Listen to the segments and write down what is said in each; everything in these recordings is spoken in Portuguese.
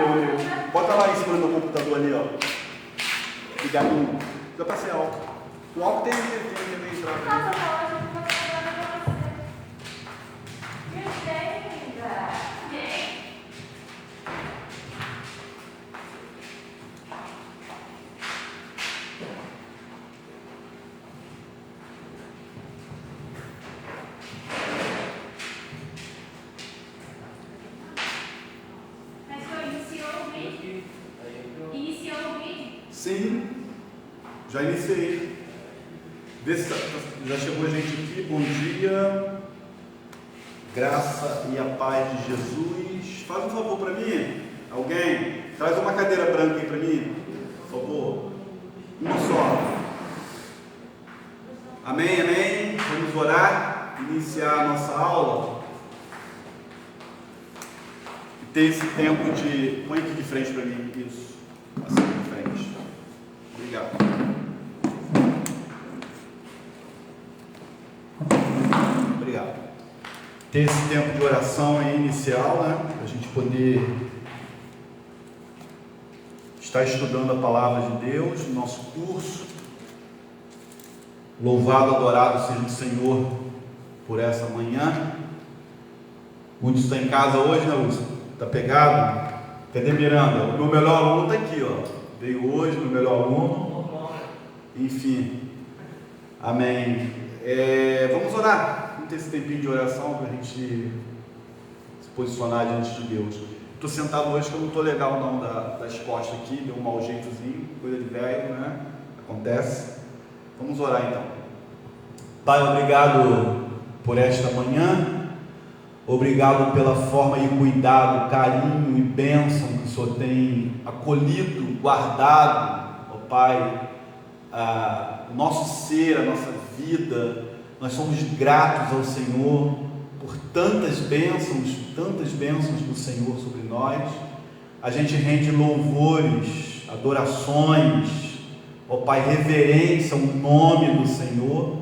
meu. Bota lá em cima do meu computador ali, ó. Ligadinho. Já passei álcool. O álcool tem meio entrado. Sim, já iniciei. Vê se já chegou a gente aqui. Bom dia, graça e a paz de Jesus. Faz um favor para mim, alguém, traz uma cadeira branca aí para mim, por favor. Uma só. Amém, amém. Vamos orar, iniciar a nossa aula. E ter esse tempo de. Põe aqui de frente para mim, isso. Assim de frente. Obrigado. Obrigado. Ter esse tempo de oração aí inicial, né? Para a gente poder estar estudando a palavra de Deus no nosso curso. Louvado, adorado seja o Senhor por essa manhã. Muitos estão em casa hoje, né, Lúcio? Está pegado? Cadê Miranda? O meu melhor aluno está aqui, ó. Veio hoje, meu melhor aluno. Enfim. Amém. Vamos orar. Vamos ter esse tempinho de oração para a gente se posicionar diante de Deus. Estou sentado hoje que eu não estou legal não das costas aqui. Deu um mau jeitozinho. Coisa de velho, né? Acontece. Vamos orar então. Pai, obrigado por esta manhã. Obrigado pela forma e cuidado, carinho e bênção que o Senhor tem acolhido, guardado, ó Pai, o nosso ser, a nossa vida. Nós somos gratos ao Senhor por tantas bênçãos do Senhor sobre nós. A gente rende louvores, adorações, ó Pai, reverência ao nome do Senhor.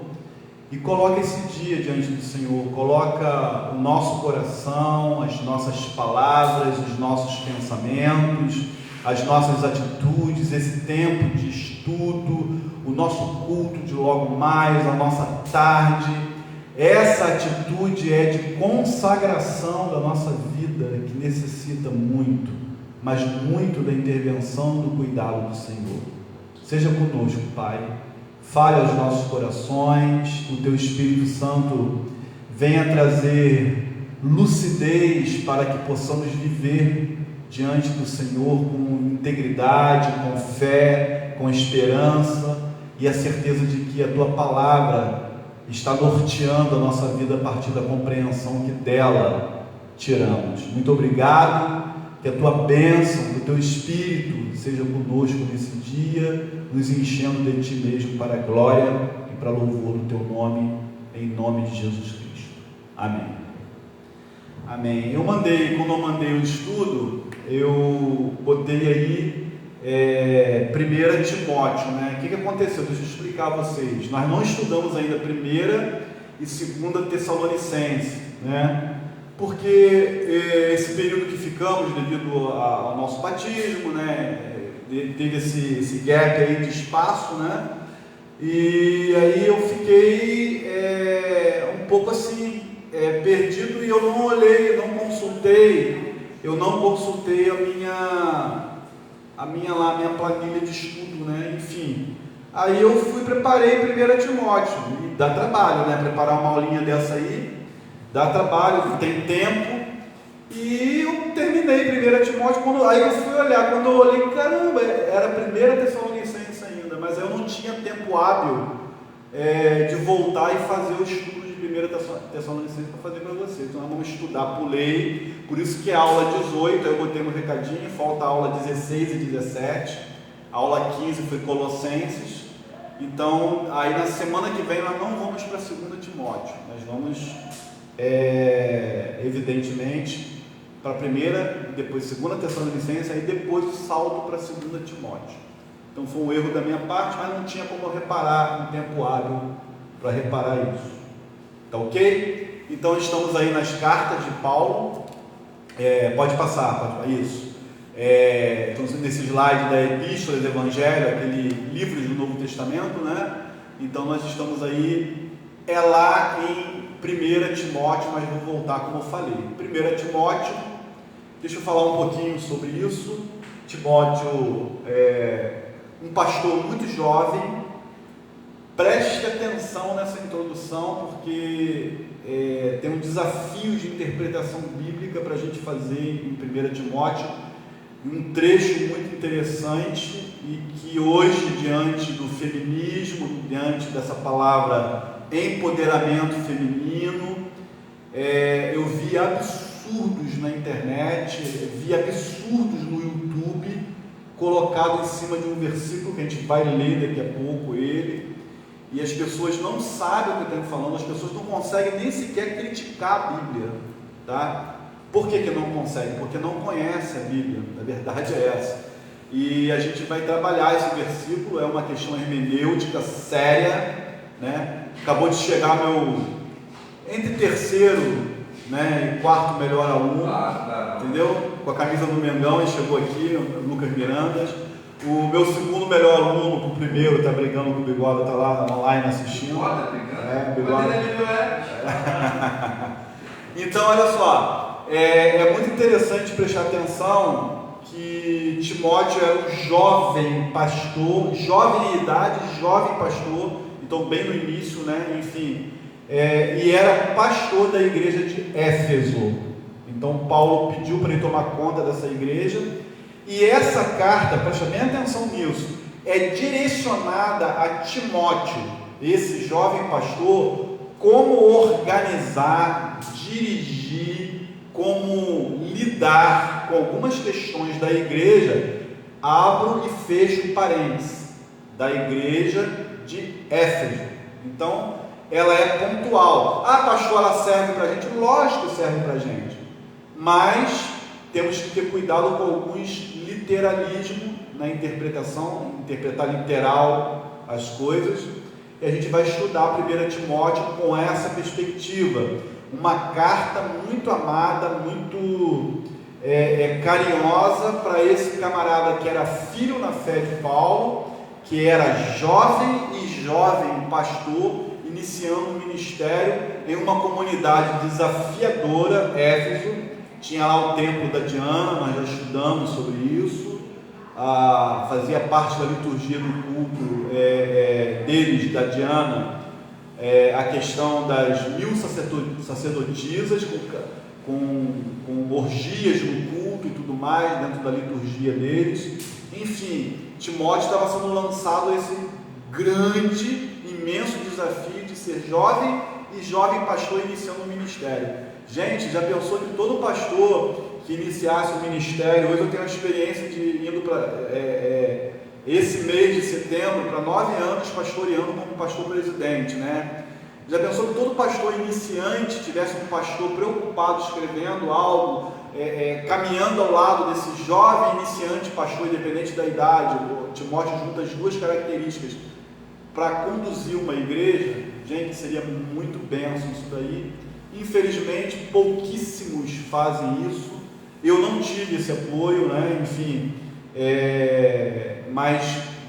E coloca esse dia diante do Senhor, coloca o nosso coração, as nossas palavras, os nossos pensamentos, as nossas atitudes, esse tempo de estudo, o nosso culto de logo mais, a nossa tarde. Essa atitude é de consagração da nossa vida, que necessita muito, mas muito da intervenção, do cuidado do Senhor. Seja conosco, Pai. Fale aos nossos corações, o Teu Espírito Santo venha trazer lucidez para que possamos viver diante do Senhor com integridade, com fé, com esperança e a certeza de que a Tua Palavra está norteando a nossa vida a partir da compreensão que dela tiramos. Muito obrigado, que a Tua bênção, o Teu Espírito seja conosco nesse dia, nos enchendo de Ti mesmo para a glória e para louvor do Teu nome, em nome de Jesus Cristo. Amém. Amém. Quando eu mandei o estudo, eu botei aí 1 Timóteo, né? O que aconteceu? Deixa eu explicar a vocês. Nós não estudamos ainda 1 e 2 Tessalonicenses, né? Porque esse período que ficamos devido ao nosso batismo, né? Teve esse gap aí de espaço, né? E aí eu fiquei um pouco assim, perdido, e eu não olhei, eu não consultei a minha planilha de estudo, né? Enfim, aí eu preparei 1 Timóteo, e dá trabalho, né? Preparar uma aulinha dessa aí, dá trabalho, tem tempo. E eu terminei 1 Timóteo, aí eu fui olhar, quando eu olhei, caramba, era 1 Tessalonicenses ainda, mas eu não tinha tempo hábil de voltar e fazer o estudo de 1 Tessalonicenses para fazer para vocês. Então nós vamos estudar, pulei, por isso que a aula 18, eu botei no recadinho, falta a aula 16 e 17, a aula 15 foi Colossenses. Então, aí na semana que vem nós não vamos para 2 Timóteo, nós vamos, evidentemente, para a primeira, depois 2 Tessalonicenses, aí depois o salto para 2 Timóteo. Então foi um erro da minha parte, mas não tinha como eu reparar um tempo hábil para reparar isso. Tá ok? Então estamos aí nas cartas de Paulo. Pode passar, isso. Então, nesse slide da Epístola do Evangelho, aquele livro do Novo Testamento, né? Então nós estamos aí, lá em 1 Timóteo, mas vou voltar como eu falei. 1 Timóteo, deixa eu falar um pouquinho sobre isso. Timóteo é um pastor muito jovem. Preste atenção nessa introdução, porque tem um desafio de interpretação bíblica para a gente fazer em 1 Timóteo, um trecho muito interessante e que hoje, diante do feminismo, diante dessa palavra empoderamento feminino, eu vi absurdos na internet, vi absurdos no YouTube, colocado em cima de um versículo que a gente vai ler daqui a pouco ele, e as pessoas não sabem o que eu estou falando, as pessoas não conseguem nem sequer criticar a Bíblia, tá? Por que não conseguem? Porque não conhecem a Bíblia, a verdade é essa. E a gente vai trabalhar esse versículo, é uma questão hermenêutica séria, né? Acabou de chegar meu, entre terceiro, né, e quarto melhor aluno, entendeu? Com a camisa do Mengão, ele chegou aqui, o Lucas Mirandas. O meu segundo melhor aluno pro primeiro, está brigando com o Bigode, está lá online assistindo. Bigode. Então, olha só. É muito interessante prestar atenção que Timóteo era um jovem pastor, jovem em idade, jovem pastor, então bem no início, né? Enfim, e era pastor da igreja de Éfeso. Então Paulo pediu para ele tomar conta dessa igreja, e essa carta, presta bem atenção nisso, é direcionada a Timóteo, esse jovem pastor, como organizar, dirigir, como lidar com algumas questões da igreja. Abro e fecho parênteses, da igreja de Éfeso. Então, ela é pontual. Pastor, ela serve para a gente? Lógico que serve para a gente, mas temos que ter cuidado com alguns literalismos na interpretação, interpretar literal as coisas, e a gente vai estudar 1 Timóteo com essa perspectiva. Uma carta muito amada, muito carinhosa para esse camarada que era filho na fé de Paulo, que era jovem pastor, iniciando um ministério em uma comunidade desafiadora, Éfeso. Tinha lá o templo da Diana, nós já estudamos sobre isso, fazia parte da liturgia do culto deles, da Diana, a questão das 1000 sacerdotisas com orgias no culto e tudo mais, dentro da liturgia deles. Enfim, Timóteo estava sendo lançado a esse grande, imenso desafio de ser jovem e jovem pastor iniciando um ministério. Gente, já pensou que todo pastor que iniciasse um ministério, hoje eu tenho a experiência de indo para esse mês de setembro, para 9 anos pastoreando como pastor presidente, né? Já pensou que todo pastor iniciante tivesse um pastor preocupado, escrevendo algo, caminhando ao lado desse jovem iniciante pastor, independente da idade? O Timóteo junta as duas características para conduzir uma igreja. Gente, seria muito bênção isso daí. Infelizmente, pouquíssimos fazem isso. Eu não tive esse apoio, né? Enfim, mas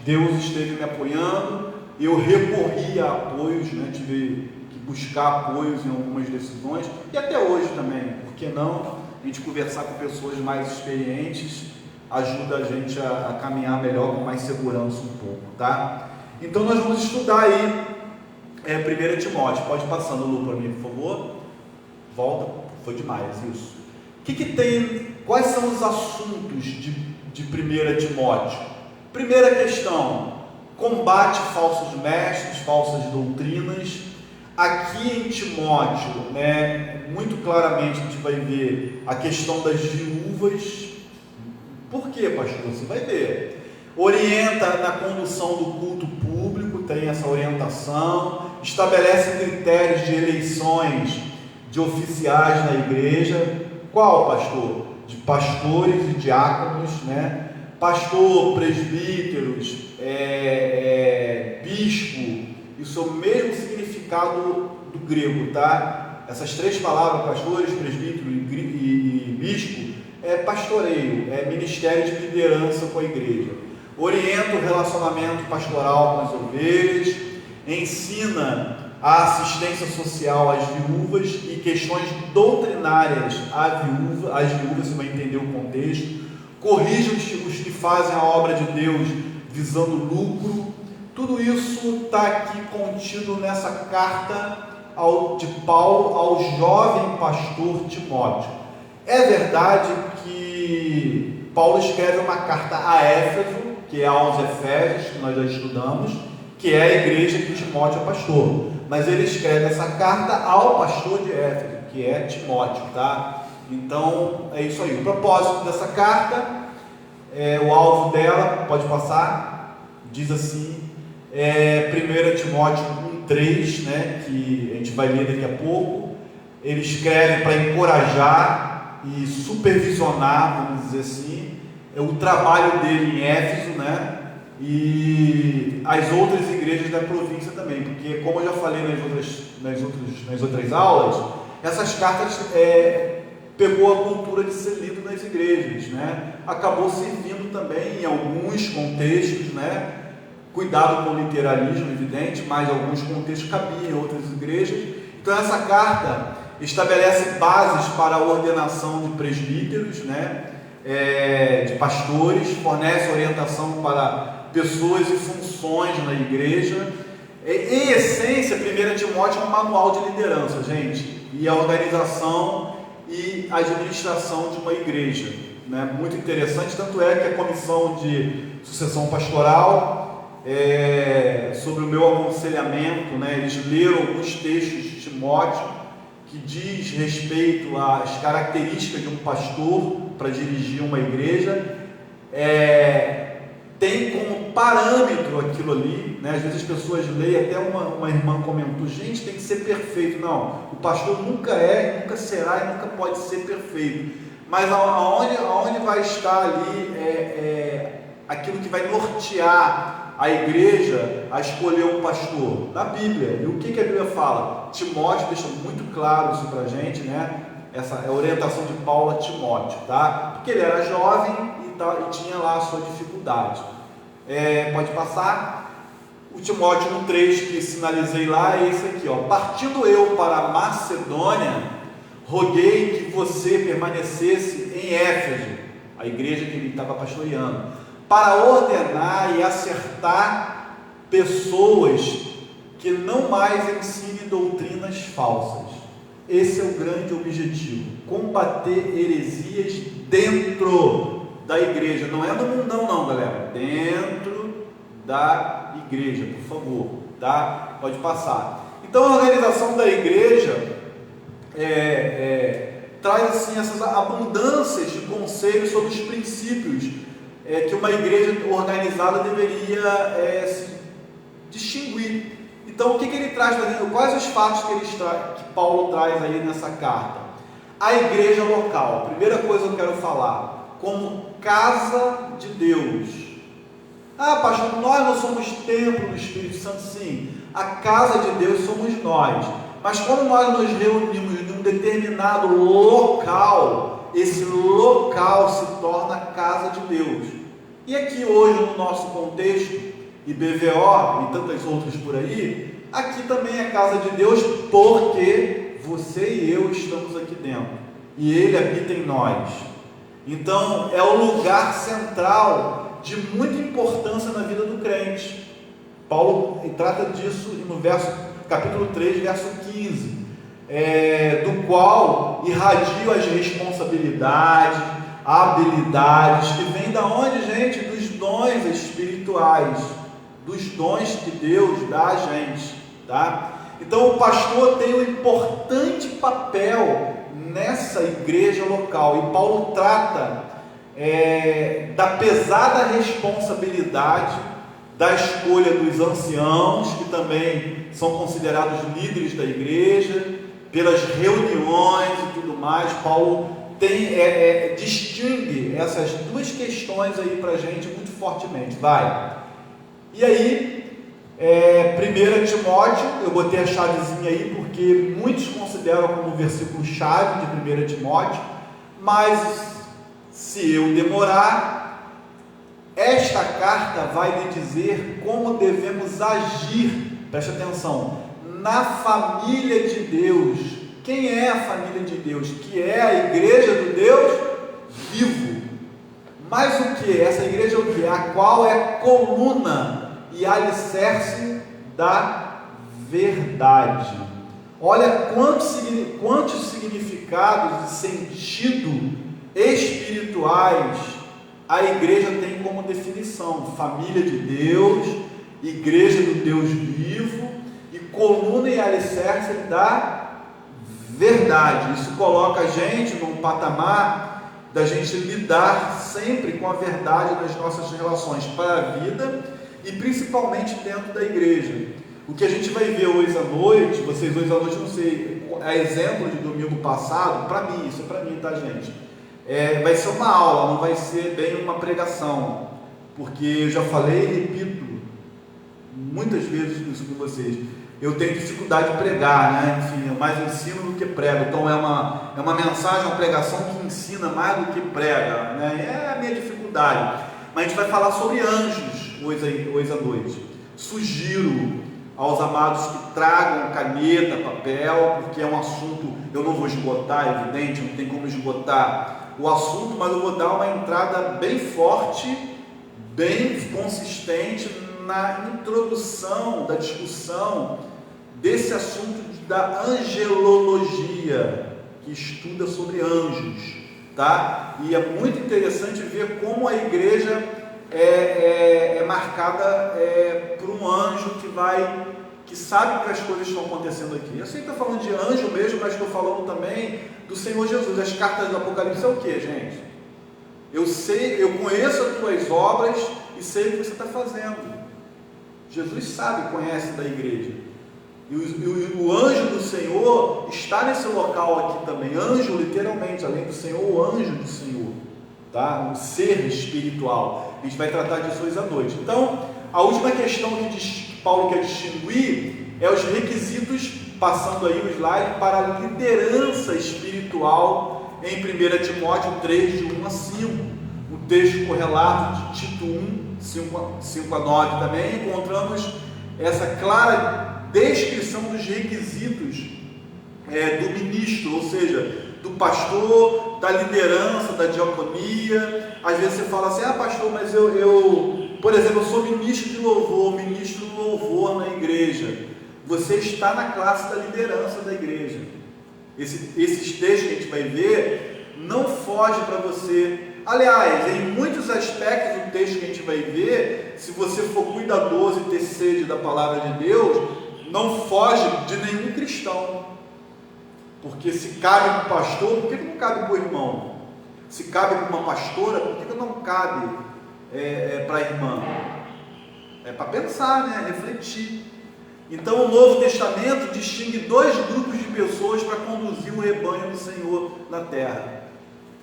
Deus esteve me apoiando. Eu recorri a apoios, né? Tive que buscar apoios em algumas decisões, e até hoje também, por que não? A gente conversar com pessoas mais experientes ajuda a gente a caminhar melhor, com mais segurança um pouco, tá? Então nós vamos estudar aí 1 Timóteo. Pode passar no Lu para mim, por favor. Volta, foi demais isso. O que tem, quais são os assuntos de 1 Timóteo? Primeira questão: combate falsos mestres, falsas doutrinas. Aqui em Timóteo, muito claramente a gente vai ver a questão das viúvas. Por quê, pastor? Você vai ver. Orienta na condução do culto público, tem essa orientação. Estabelece critérios de eleições de oficiais na igreja. Qual, pastor? De pastores e diáconos, né? Pastor, presbíteros, bispo, isso é o mesmo significado do grego, tá? Essas três palavras, pastores, presbítero e bispo, é pastoreio, é ministério de liderança com a igreja. Orienta o relacionamento pastoral com as ovelhas, ensina a assistência social às viúvas e questões doutrinárias às viúvas, você vai entender o contexto, corrige os que fazem a obra de Deus visando lucro. Tudo isso está aqui contido nessa carta de Paulo ao jovem pastor Timóteo. É verdade que Paulo escreve uma carta a Éfeso, que é aos Efésios, que nós já estudamos, que é a igreja que Timóteo é pastor, mas ele escreve essa carta ao pastor de Éfeso, que é Timóteo, tá? Então é isso aí. O propósito dessa carta, o alvo dela, pode passar, diz assim, 1 Timóteo 1,3, né, que a gente vai ler daqui a pouco. Ele escreve para encorajar e supervisionar, vamos dizer assim, o trabalho dele em Éfeso, né, e as outras igrejas da província também, porque, como eu já falei nas outras aulas, essas cartas pegou a cultura de ser lido nas igrejas, né, acabou servindo também em alguns contextos, né, cuidado com o literalismo, evidente, mas alguns contextos cabiam em outras igrejas. Então essa carta estabelece bases para a ordenação de presbíteros, né, de pastores, fornece orientação para pessoas e funções na igreja. Em essência, 1 Timóteo é um manual de liderança, gente, e a organização e administração de uma igreja, né, muito interessante. Tanto é que a comissão de sucessão pastoral, sobre o meu aconselhamento, né, eles leram alguns textos de Timóteo que diz respeito às características de um pastor para dirigir uma igreja, tem como parâmetro aquilo ali, né? Às vezes as pessoas leem, até uma irmã comentou, gente, tem que ser perfeito. Não, o pastor nunca é, nunca será e nunca pode ser perfeito, mas aonde vai estar ali aquilo que vai nortear a igreja a escolher um pastor? Na Bíblia. E o que a Bíblia fala? Timóteo deixa muito claro isso para a gente, né? Essa é a orientação de Paulo a Timóteo, tá? Porque ele era jovem e tinha lá a sua dificuldade. Pode passar. O Timóteo 1,3 que sinalizei lá é esse aqui, ó. Partindo eu para a Macedônia, roguei que você permanecesse em Éfeso, a igreja que ele estava pastoreando, para ordenar e acertar pessoas que não mais ensinem doutrinas falsas. Esse é o grande objetivo, combater heresias dentro da igreja, não é no mundão não, galera, dentro da igreja, por favor, tá? Pode passar. Então a organização da igreja traz assim essas abundâncias de conselhos sobre os princípios que uma igreja organizada deveria se distinguir. Então, o que ele traz? Quais os fatos que Paulo traz aí nessa carta? A igreja local. Primeira coisa que eu quero falar, como casa de Deus. Ah, pastor, nós não somos templo do Espírito Santo. Sim, a casa de Deus somos nós. Mas quando nós nos reunimos em um determinado local, esse local se torna casa de Deus. E aqui hoje, no nosso contexto, IBVO e tantas outras por aí, aqui também é casa de Deus, porque você e eu estamos aqui dentro, e Ele habita em nós. Então, é o lugar central de muita importância na vida do crente. Paulo trata disso no capítulo 3, verso 15, do qual irradiam as responsabilidades, habilidades, que vem da onde, gente? Dos dons espirituais, dos dons que Deus dá a gente, tá? Então o pastor tem um importante papel nessa igreja local, e Paulo trata da pesada responsabilidade da escolha dos anciãos, que também são considerados líderes da igreja, pelas reuniões e tudo mais. Paulo distingue essas duas questões aí para a gente muito fortemente. E aí, 1 Timóteo, eu botei a chavezinha aí porque muitos consideram como versículo chave de 1 Timóteo, mas Se eu demorar, esta carta vai lhe dizer como devemos agir, preste atenção, na família de Deus. Quem é a família de Deus? Que é a igreja do Deus vivo. Mas o que? Essa igreja é o que? A qual é coluna e alicerce da verdade. Olha quantos significados e sentido espirituais a igreja tem como definição: família de Deus, igreja do Deus vivo e coluna e alicerce da verdade. Isso coloca a gente num patamar da gente lidar sempre com a verdade nas nossas relações para a vida e principalmente dentro da igreja. O que a gente vai ver hoje à noite, vocês hoje à noite, não sei, é exemplo de domingo passado, para mim, isso é para mim, tá, gente? Vai ser uma aula, não vai ser bem uma pregação, porque eu já falei e repito muitas vezes isso com vocês. Eu tenho dificuldade de pregar, né? Enfim, eu mais ensino do que prego. Então é uma mensagem, uma pregação que ensina mais do que prega, né? É a minha dificuldade. Mas a gente vai falar sobre anjos hoje à noite. Sugiro aos amados que tragam caneta, papel, porque é um assunto, eu não vou esgotar, é evidente, não tem como esgotar o assunto, mas eu vou dar uma entrada bem forte, bem consistente na introdução da discussão desse assunto da angelologia, que estuda sobre anjos, tá? E é muito interessante ver como a igreja é marcada por um anjo que sabe que as coisas estão acontecendo aqui. Eu sei que estou falando de anjo mesmo, mas estou falando também do Senhor Jesus. As cartas do Apocalipse é o que, gente? Eu conheço as tuas obras e sei o que você está fazendo. Jesus sabe, conhece da igreja. E o anjo do Senhor está nesse local aqui também. Anjo, literalmente, além do Senhor, o anjo do Senhor, tá? Um ser espiritual. A gente vai tratar disso hoje à noite. Então, a última questão que Paulo quer distinguir é os requisitos, passando aí o slide, para a liderança espiritual em 1 Timóteo 3, de 1 a 5. O texto correlato de Tito 1, 5 a 9 também, encontramos essa clara descrição dos requisitos do ministro, ou seja, do pastor, da liderança, da diaconia. Às vezes você fala assim: pastor, mas por exemplo, eu sou ministro de louvor, ministro do louvor na igreja. Você está na classe da liderança da igreja. Esses textos que a gente vai ver não foge para você. Aliás, em muitos aspectos do texto que a gente vai ver, se você for cuidadoso e ter sede da palavra de Deus, não foge de nenhum cristão. Porque se cabe para o pastor, por que não cabe para o irmão? Se cabe para uma pastora, por que não cabe para a irmã? É para pensar, né? Refletir. Então o Novo Testamento distingue dois grupos de pessoas para conduzir o rebanho do Senhor na terra: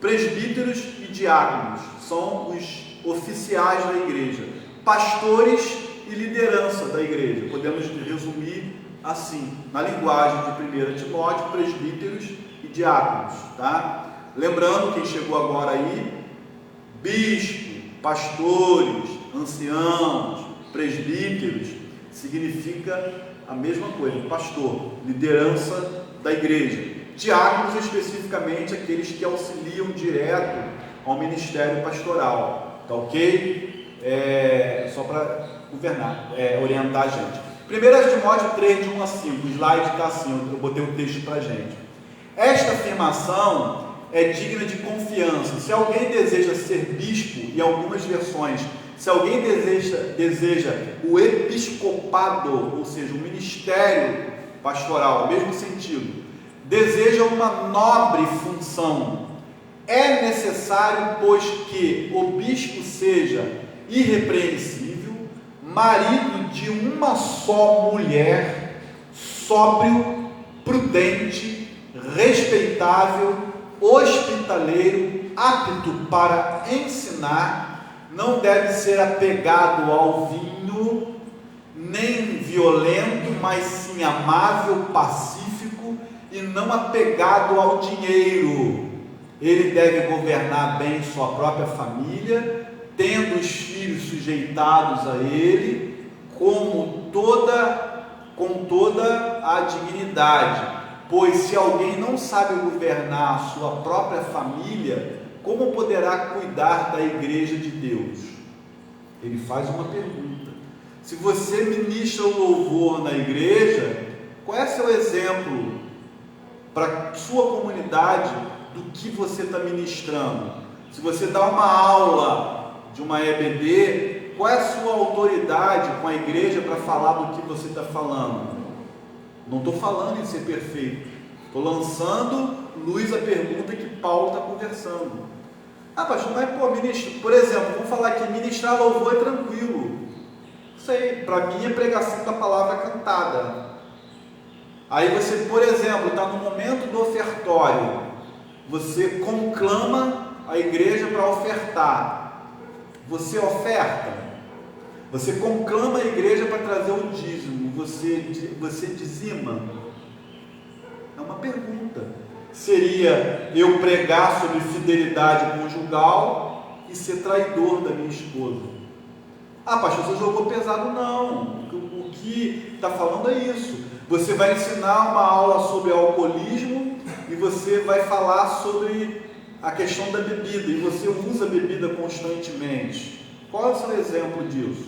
presbíteros e diáconos. São os oficiais da igreja, pastores e liderança da igreja. Podemos resumir assim, na linguagem de 1 Timóteo: presbíteros e diáconos, tá? Lembrando, quem chegou agora aí, bispo, pastores, anciãos, presbíteros, significa a mesma coisa: pastor, liderança da igreja. Diáconos, especificamente, aqueles que auxiliam direto ao ministério pastoral, tá ok? Só para governar, orientar a gente. 1 Timóteo 3, de 1 a 5, o slide está assim, eu botei o texto para a gente. Esta afirmação é digna de confiança. Se alguém deseja ser bispo, em algumas versões, se alguém deseja o episcopado, ou seja, o ministério pastoral, mesmo sentido, deseja uma nobre função, é necessário, pois, que o bispo seja irrepreensível, marido de uma só mulher, sóbrio, prudente, respeitável, hospitaleiro, apto para ensinar, não deve ser apegado ao vinho, nem violento, mas sim amável, pacífico e não apegado ao dinheiro. ele deve governar bem sua própria família, tendo os filhos sujeitados a ele, com toda a dignidade, pois se alguém não sabe governar a sua própria família, como poderá cuidar da igreja de Deus? Ele faz uma pergunta. Se você ministra o louvor na igreja, qual é seu exemplo para a sua comunidade do que você está ministrando? Se você dá uma aula de uma EBD, qual é a sua autoridade com a igreja para falar do que você está falando? Não estou falando em ser perfeito, estou lançando luz à pergunta que Paulo está conversando. Pastor, mas por exemplo, vamos falar aqui, ministrar louvor é tranquilo. Sei, para mim é pregação da palavra cantada. Aí você, por exemplo, está no momento do ofertório, você conclama a igreja para ofertar. Você oferta? Você conclama a igreja para trazer o dízimo? Você dizima? É uma pergunta. Seria eu pregar sobre fidelidade conjugal e ser traidor da minha esposa? Pastor, você jogou pesado? Não. O que está falando é isso. Você vai ensinar uma aula sobre alcoolismo e você vai falar sobre a questão da bebida, e você usa a bebida constantemente. Qual é o seu exemplo disso?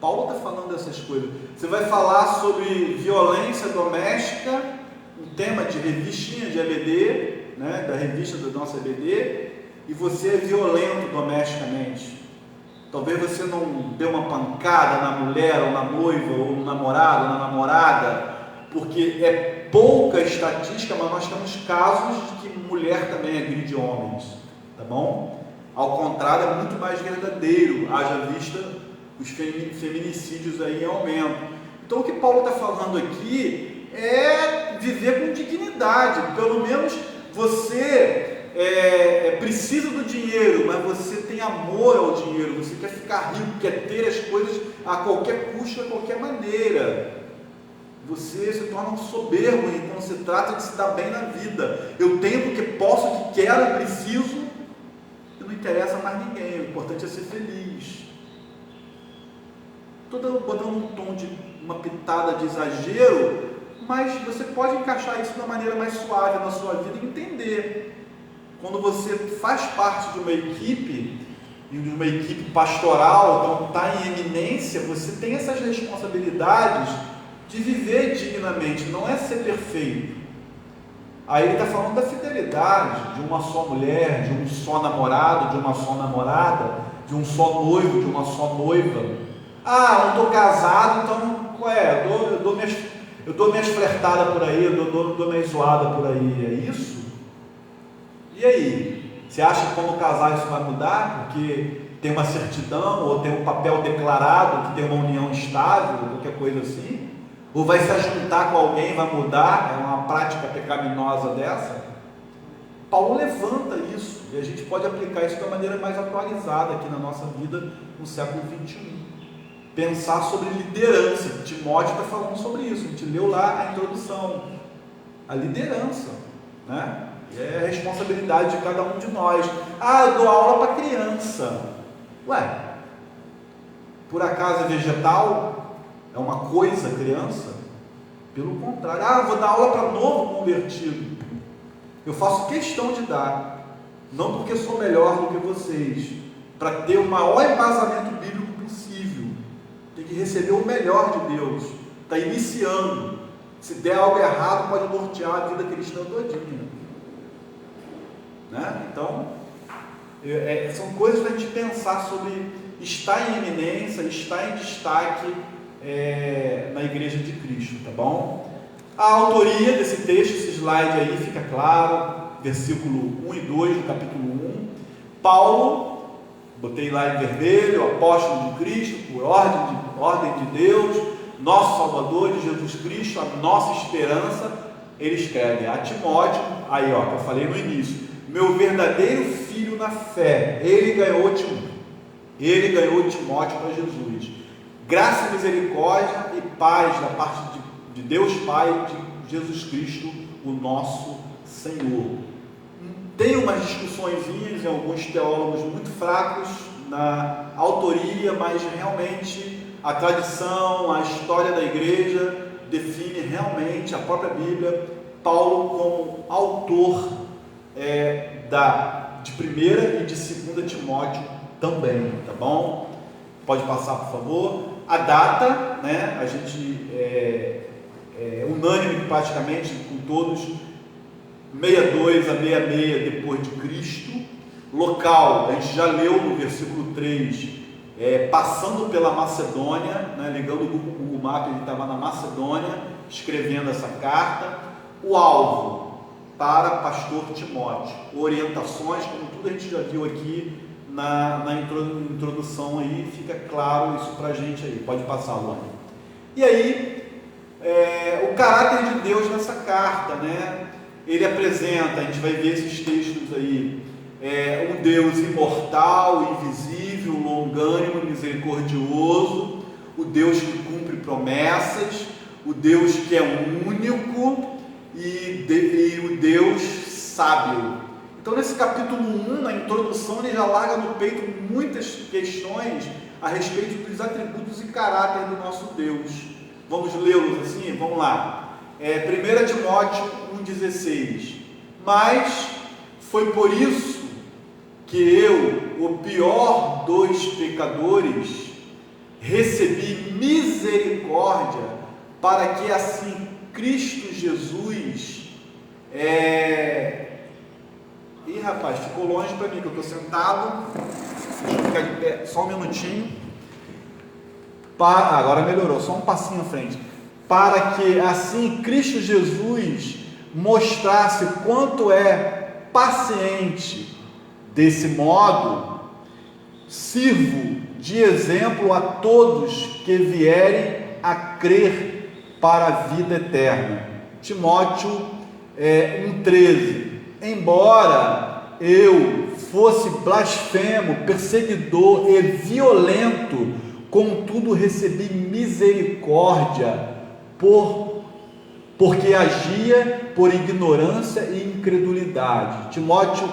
Paulo está falando dessas coisas. Você vai falar sobre violência doméstica, um tema de revistinha de EBD, né, da revista da nossa EBD, e você é violento domesticamente. Talvez você não dê uma pancada na mulher, ou na noiva, ou no namorado, ou na namorada, porque é pouca estatística, mas nós temos casos de que mulher também agride homens, tá bom? Ao contrário, é muito mais verdadeiro, haja vista os feminicídios aí em aumento. Então o que Paulo está falando aqui é viver com dignidade. Pelo menos você precisa do dinheiro, mas você tem amor ao dinheiro, você quer ficar rico, quer ter as coisas a qualquer custo, a qualquer maneira. Você se torna um soberbo quando se trata de se dar bem na vida. Eu tenho porque posso, que quero e preciso, e não interessa mais ninguém, o importante é ser feliz. Estou botando um tom de uma pitada de exagero, mas você pode encaixar isso de uma maneira mais suave na sua vida e entender. Quando você faz parte de uma equipe, e de uma equipe pastoral, então está em eminência, você tem essas responsabilidades de viver dignamente, não é ser perfeito. Aí ele está falando da fidelidade, de uma só mulher, de um só namorado, de uma só namorada, de um só noivo, de uma só noiva. Não estou casado, então qual é? Eu dou minhas flertadas por aí, eu dou minha zoada por aí, é isso? E aí? Você acha que quando casar isso vai mudar? Porque tem uma certidão, ou tem um papel declarado que tem uma união estável, qualquer coisa assim? Ou vai se ajuntar com alguém, vai mudar? É uma prática pecaminosa dessa? Paulo levanta isso, e a gente pode aplicar isso de uma maneira mais atualizada aqui na nossa vida no século XXI. Pensar sobre liderança. Timóteo está falando sobre isso, a gente leu lá a introdução. A liderança, né? É a responsabilidade de cada um de nós. Eu dou aula para criança. Por acaso é vegetal? É uma coisa criança? Pelo contrário. Vou dar aula para novo convertido. Eu faço questão de dar, não porque sou melhor do que vocês, para ter o maior embasamento bíblico possível. Tem que receber o melhor de Deus. Está iniciando. Se der algo errado, pode nortear a vida cristã todinha. Né? Então, são coisas para a gente pensar sobre estar em eminência, estar em destaque na igreja de Cristo, tá bom? A autoria desse texto, esse slide aí fica claro, versículo 1 e 2 do capítulo 1. Paulo, botei lá em vermelho, apóstolo de Cristo, por ordem de Deus, nosso Salvador de Jesus Cristo, a nossa esperança. Ele escreve a Timóteo, aí ó, que eu falei no início, meu verdadeiro filho na fé. Ele ganhou Timóteo para Jesus. Graça e misericórdia e paz da parte de Deus Pai e de Jesus Cristo, o nosso Senhor. Um Tem umas discussõezinhas em alguns teólogos muito fracos na autoria, mas realmente a tradição, a história da igreja define realmente a própria Bíblia, Paulo como autor de 1ª e de 2ª Timóteo também, tá bom? Pode passar, por favor. A data, né? A gente unânime praticamente com todos, 62 a 66 depois de Cristo. Local, a gente já leu no versículo 3, passando pela Macedônia, né? Ligando o Google Maps, ele estava na Macedônia escrevendo essa carta. O alvo para pastor Timóteo, orientações, como tudo a gente já viu aqui na introdução aí, fica claro isso para a gente aí. Pode passar, Luane. E aí, o caráter de Deus nessa carta, né? Ele apresenta, a gente vai ver esses textos aí, um Deus imortal, invisível, longânimo, misericordioso, o Deus que cumpre promessas, o Deus que é único e o Deus sábio. Então, nesse capítulo 1, na introdução, ele já larga no peito muitas questões a respeito dos atributos e caráter do nosso Deus. Vamos lê-los assim? Vamos lá. 1 Timóteo 1,16. Mas foi por isso que eu, o pior dos pecadores, recebi misericórdia, para que assim Cristo Jesus... Ih, rapaz, ficou longe para mim, que eu estou sentado. Deixa eu ficar de pé só um minutinho. Agora melhorou, só um passinho à frente. Para que assim Cristo Jesus mostrasse quanto é paciente. Desse modo, sirvo de exemplo a todos que vierem a crer para a vida eterna. Timóteo 1,13. Embora eu fosse blasfemo, perseguidor e violento, contudo recebi misericórdia, porque agia por ignorância e incredulidade. Timóteo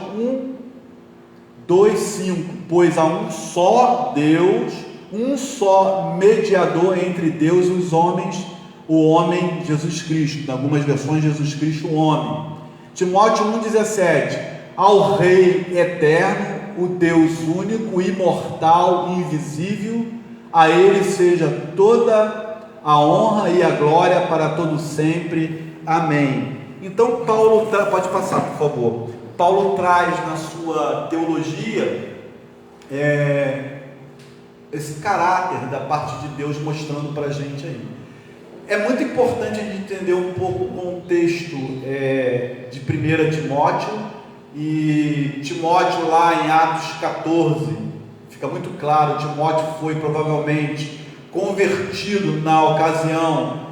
1:2-5. Pois há um só Deus, um só mediador entre Deus e os homens, o homem Jesus Cristo. Em algumas versões, Jesus Cristo, o homem. Timóteo 1,17. Ao Rei eterno, o Deus único, imortal, invisível, a Ele seja toda a honra e a glória para todo sempre. Amém. Então Paulo, pode passar, por favor. Paulo traz na sua teologia esse caráter da parte de Deus mostrando para a gente aí. É muito importante a gente entender um pouco o contexto de 1 Timóteo, e Timóteo lá em Atos 14, fica muito claro, Timóteo foi provavelmente convertido na ocasião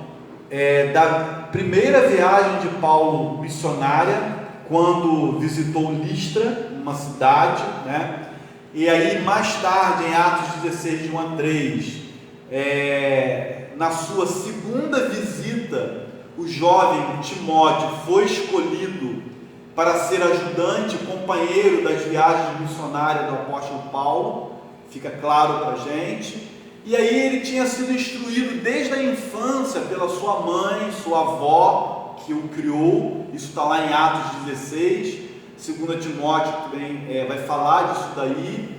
da primeira viagem de Paulo missionária, quando visitou Listra, uma cidade, né? E aí mais tarde, em Atos 16, de 1-3, na sua segunda visita, o jovem Timóteo foi escolhido para ser ajudante, companheiro das viagens missionárias do apóstolo Paulo, fica claro para a gente. E aí ele tinha sido instruído desde a infância pela sua mãe, sua avó, que o criou. Isso está lá em Atos 16, 2 Timóteo também vai falar disso daí,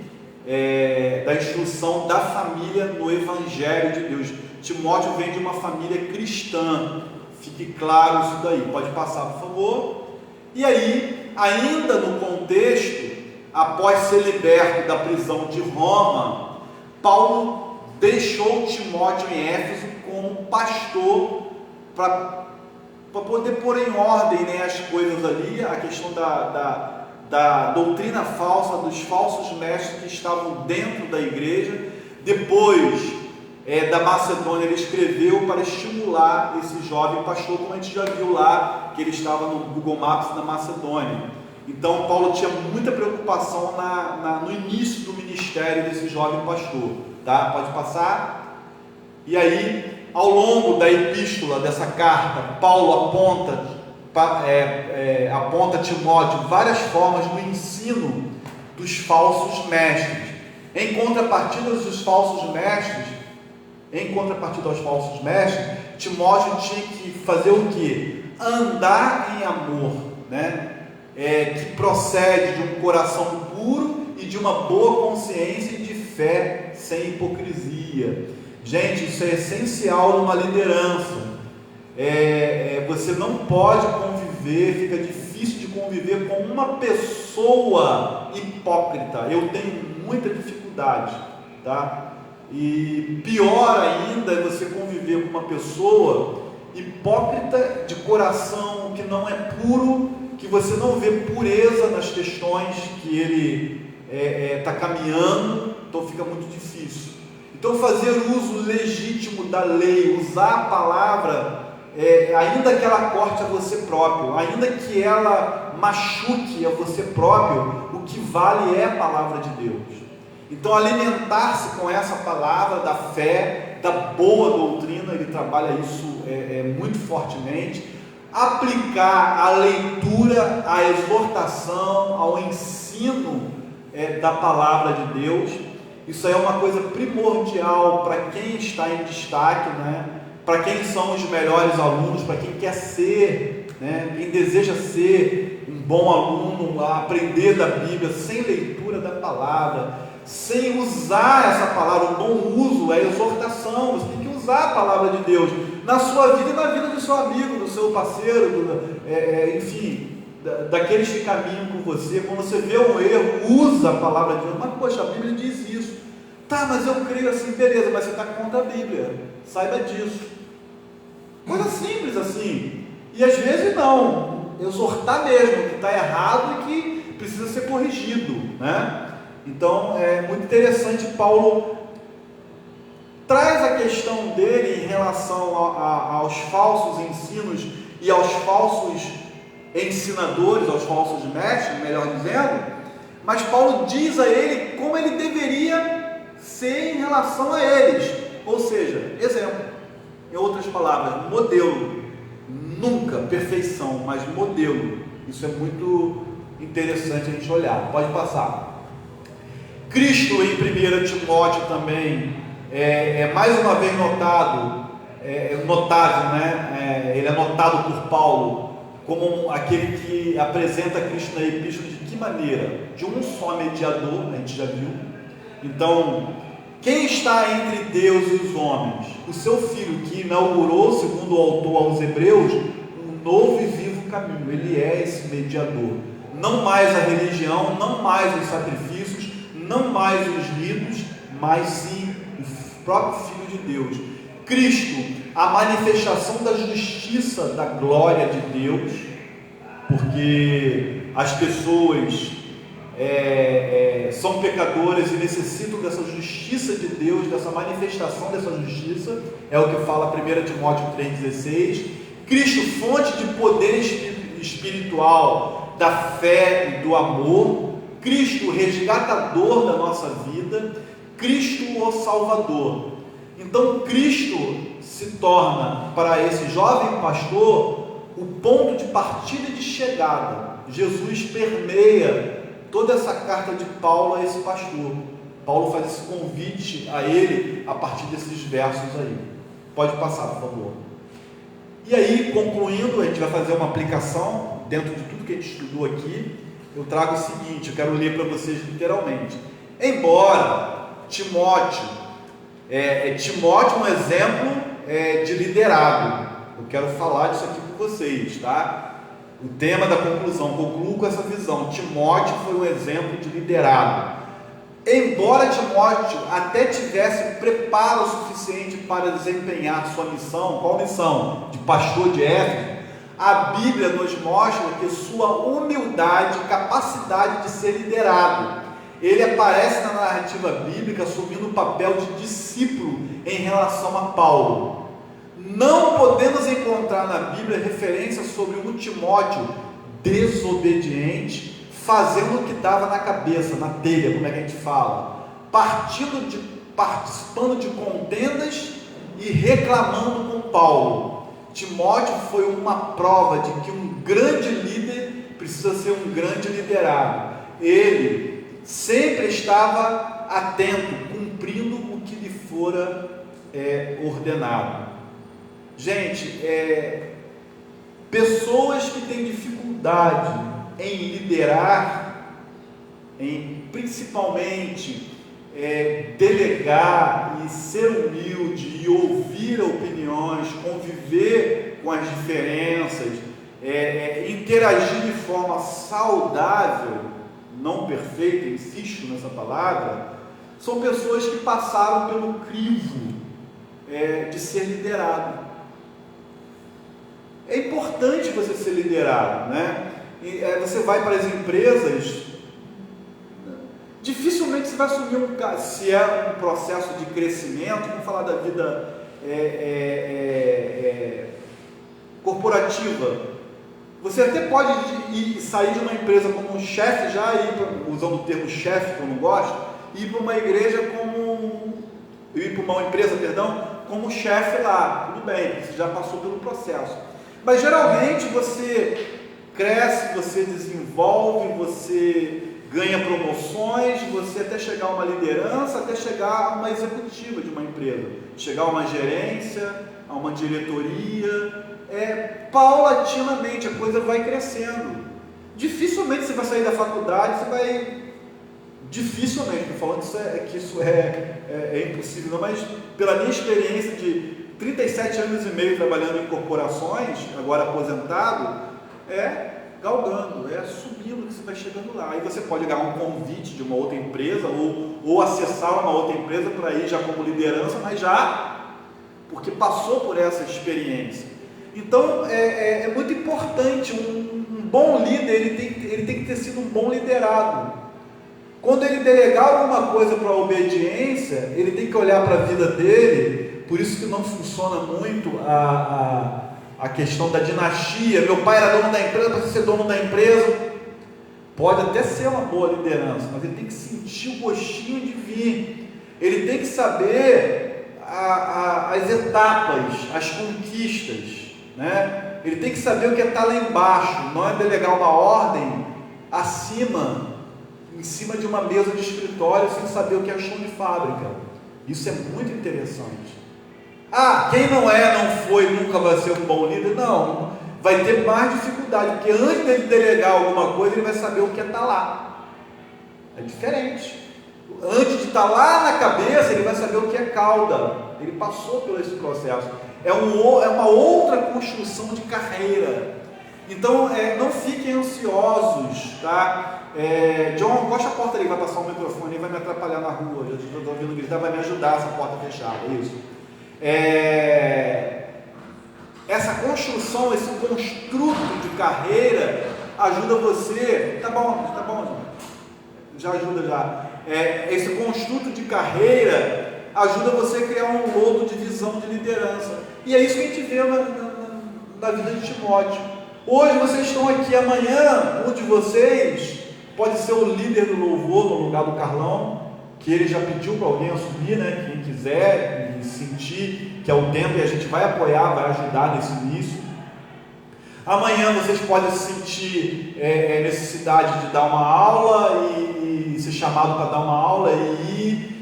da instrução da família no Evangelho de Deus. Timóteo vem de uma família cristã, fique claro isso daí. Pode passar, por favor. E aí, ainda no contexto, após ser liberto da prisão de Roma, Paulo deixou Timóteo em Éfeso como pastor para poder pôr em ordem, né, as coisas ali, a questão da doutrina falsa, dos falsos mestres que estavam dentro da igreja. Depois da Macedônia, ele escreveu para estimular esse jovem pastor, como a gente já viu lá, que ele estava no Google Maps na Macedônia. Então Paulo tinha muita preocupação no início do ministério desse jovem pastor, tá? Pode passar. E aí, ao longo da epístola, dessa carta, Paulo aponta aponta Timóteo várias formas no ensino dos falsos mestres. Em contrapartida aos falsos mestres, Timóteo tinha que fazer o quê? Andar em amor, né? Que procede de um coração puro e de uma boa consciência e de fé sem hipocrisia. Gente, isso é essencial numa liderança. Você não pode conviver, fica difícil de conviver com uma pessoa hipócrita. Eu tenho muita dificuldade, tá? E pior ainda é você conviver com uma pessoa hipócrita de coração, que não é puro, que você não vê pureza nas questões que ele está caminhando, então fica muito difícil. Então fazer uso legítimo da lei, usar a palavra, ainda que ela corte a você próprio, ainda que ela machuque a você próprio, o que vale é a palavra de Deus. Então alimentar-se com essa palavra da fé, da boa doutrina, ele trabalha isso muito fortemente. Aplicar a leitura, a exortação, ao ensino da palavra de Deus, isso é uma coisa primordial para quem está em destaque, né? Para quem são os melhores alunos, para quem quer ser, né? Quem deseja ser um bom aluno, aprender da Bíblia sem leitura da palavra, sem usar essa palavra. O bom uso é exortação. Você tem que usar a palavra de Deus na sua vida e na vida do seu amigo, do seu parceiro, enfim, daqueles que caminham com você. Quando você vê um erro, usa a palavra de Deus. Mas poxa, a Bíblia diz isso. Tá, mas eu creio assim, beleza, mas você está contra a Bíblia, saiba disso. Coisa simples assim. E às vezes não, exortar mesmo que está errado e que precisa ser corrigido, né? Então é muito interessante. Paulo traz a questão dele em relação aos falsos ensinos e aos falsos ensinadores, aos falsos mestres, melhor dizendo, mas Paulo diz a ele como ele deveria ser em relação a eles, ou seja, exemplo, em outras palavras, modelo, nunca perfeição, mas modelo. Isso é muito interessante a gente olhar. Pode passar. Cristo em 1 Timóteo também mais uma vez notável, né? Ele é notado por Paulo como aquele que apresenta Cristo na epístola de que maneira? De um só mediador, a gente já viu. Então, quem está entre Deus e os homens? O seu Filho, que inaugurou, segundo o autor aos Hebreus, um novo e vivo caminho. Ele é esse mediador. Não mais a religião, não mais os sacrifícios, não mais os ritos, mas sim o próprio Filho de Deus. Cristo, a manifestação da justiça, da glória de Deus, porque as pessoas são pecadoras e necessitam dessa justiça de Deus, dessa manifestação dessa justiça. É o que fala 1 Timóteo 3,16. Cristo, fonte de poder espiritual, da fé e do amor. Cristo, resgatador da nossa vida. Cristo, o Salvador. Então Cristo se torna para esse jovem pastor o ponto de partida e de chegada. Jesus permeia toda essa carta de Paulo a esse pastor. Paulo faz esse convite a ele a partir desses versos aí. Pode passar, por favor. E aí, concluindo, a gente vai fazer uma aplicação dentro de tudo que a gente estudou aqui. Eu trago o seguinte, eu quero ler para vocês literalmente. Embora Timóteo é um exemplo de liderado, eu quero falar disso aqui com vocês, tá? O tema da conclusão, concluo com essa visão. Timóteo foi um exemplo de liderado. Embora Timóteo até tivesse preparo suficiente para desempenhar sua missão, qual missão? De pastor de Éfeso, a Bíblia nos mostra que sua humildade e capacidade de ser liderado. Ele aparece na narrativa bíblica assumindo o papel de discípulo em relação a Paulo. Não podemos encontrar na Bíblia referência sobre um Timóteo desobediente, fazendo o que dava na cabeça, na telha, como é que a gente fala, participando de contendas e reclamando com Paulo. Timóteo foi uma prova de que um grande líder precisa ser um grande liderado. Ele sempre estava atento, cumprindo o que lhe fora ordenado. Gente, pessoas que têm dificuldade em liderar, principalmente delegar e ser humilde e ouvir opiniões, conviver com as diferenças, interagir de forma saudável, não perfeita, insisto nessa palavra, são pessoas que passaram pelo crivo de ser liderado. É importante você ser liderado, né? Você vai para as empresas, dificilmente você vai assumir se é um processo de crescimento, vamos falar da vida corporativa. Você até pode sair de uma empresa como um chefe, já usando o termo chefe que eu não gosto, e ir para uma empresa, como chefe lá, tudo bem, você já passou pelo processo. Mas geralmente você cresce, você desenvolve, você ganha promoções, você até chegar a uma liderança, até chegar a uma executiva de uma empresa, chegar a uma gerência, a uma diretoria, paulatinamente a coisa vai crescendo. Dificilmente você vai sair da faculdade, dificilmente, estou falando que isso é impossível, não, mas pela minha experiência de 37 anos e meio trabalhando em corporações, agora aposentado, galgando, subindo que você vai chegando lá. Aí você pode ganhar um convite de uma outra empresa ou acessar uma outra empresa para ir já como liderança, mas já porque passou por essa experiência. Então é muito importante, um bom líder, ele tem que ter sido um bom liderado. Quando ele delegar alguma coisa para a obediência, ele tem que olhar para a vida dele. Por isso que não funciona muito a questão da dinastia. Meu pai era dono da empresa, para ser dono da empresa. Pode até ser uma boa liderança, mas ele tem que sentir o gostinho de vir. Ele tem que saber as etapas, as conquistas, né? Ele tem que saber o que é estar lá embaixo. Não é delegar uma ordem em cima de uma mesa de escritório, sem saber o que é chão de fábrica. Isso é muito interessante. Quem não foi, nunca vai ser um bom líder? Não, vai ter mais dificuldade, porque antes de delegar alguma coisa, ele vai saber o que é estar lá. É diferente. Antes de estar lá na cabeça, ele vai saber o que é cauda. Ele passou por esse processo. É uma outra construção de carreira. Então, não fiquem ansiosos, tá? John, encosta a porta ali, vai passar um microfone e vai me atrapalhar na rua. Eu estou ouvindo gritar, vai me ajudar essa porta fechada. Isso. Essa construção, esse construto de carreira ajuda você. Tá bom, já ajuda já. Esse construto de carreira ajuda você a criar um lodo de visão de liderança. E é isso que a gente vê na vida de Timóteo. Hoje vocês estão aqui, amanhã um de vocês pode ser o líder do louvor no lugar do Carlão, que ele já pediu para alguém assumir, né? Quem quiser e sentir que é o tempo, e a gente vai apoiar, vai ajudar nesse início. Amanhã vocês podem sentir necessidade de dar uma aula e ser chamado para dar uma aula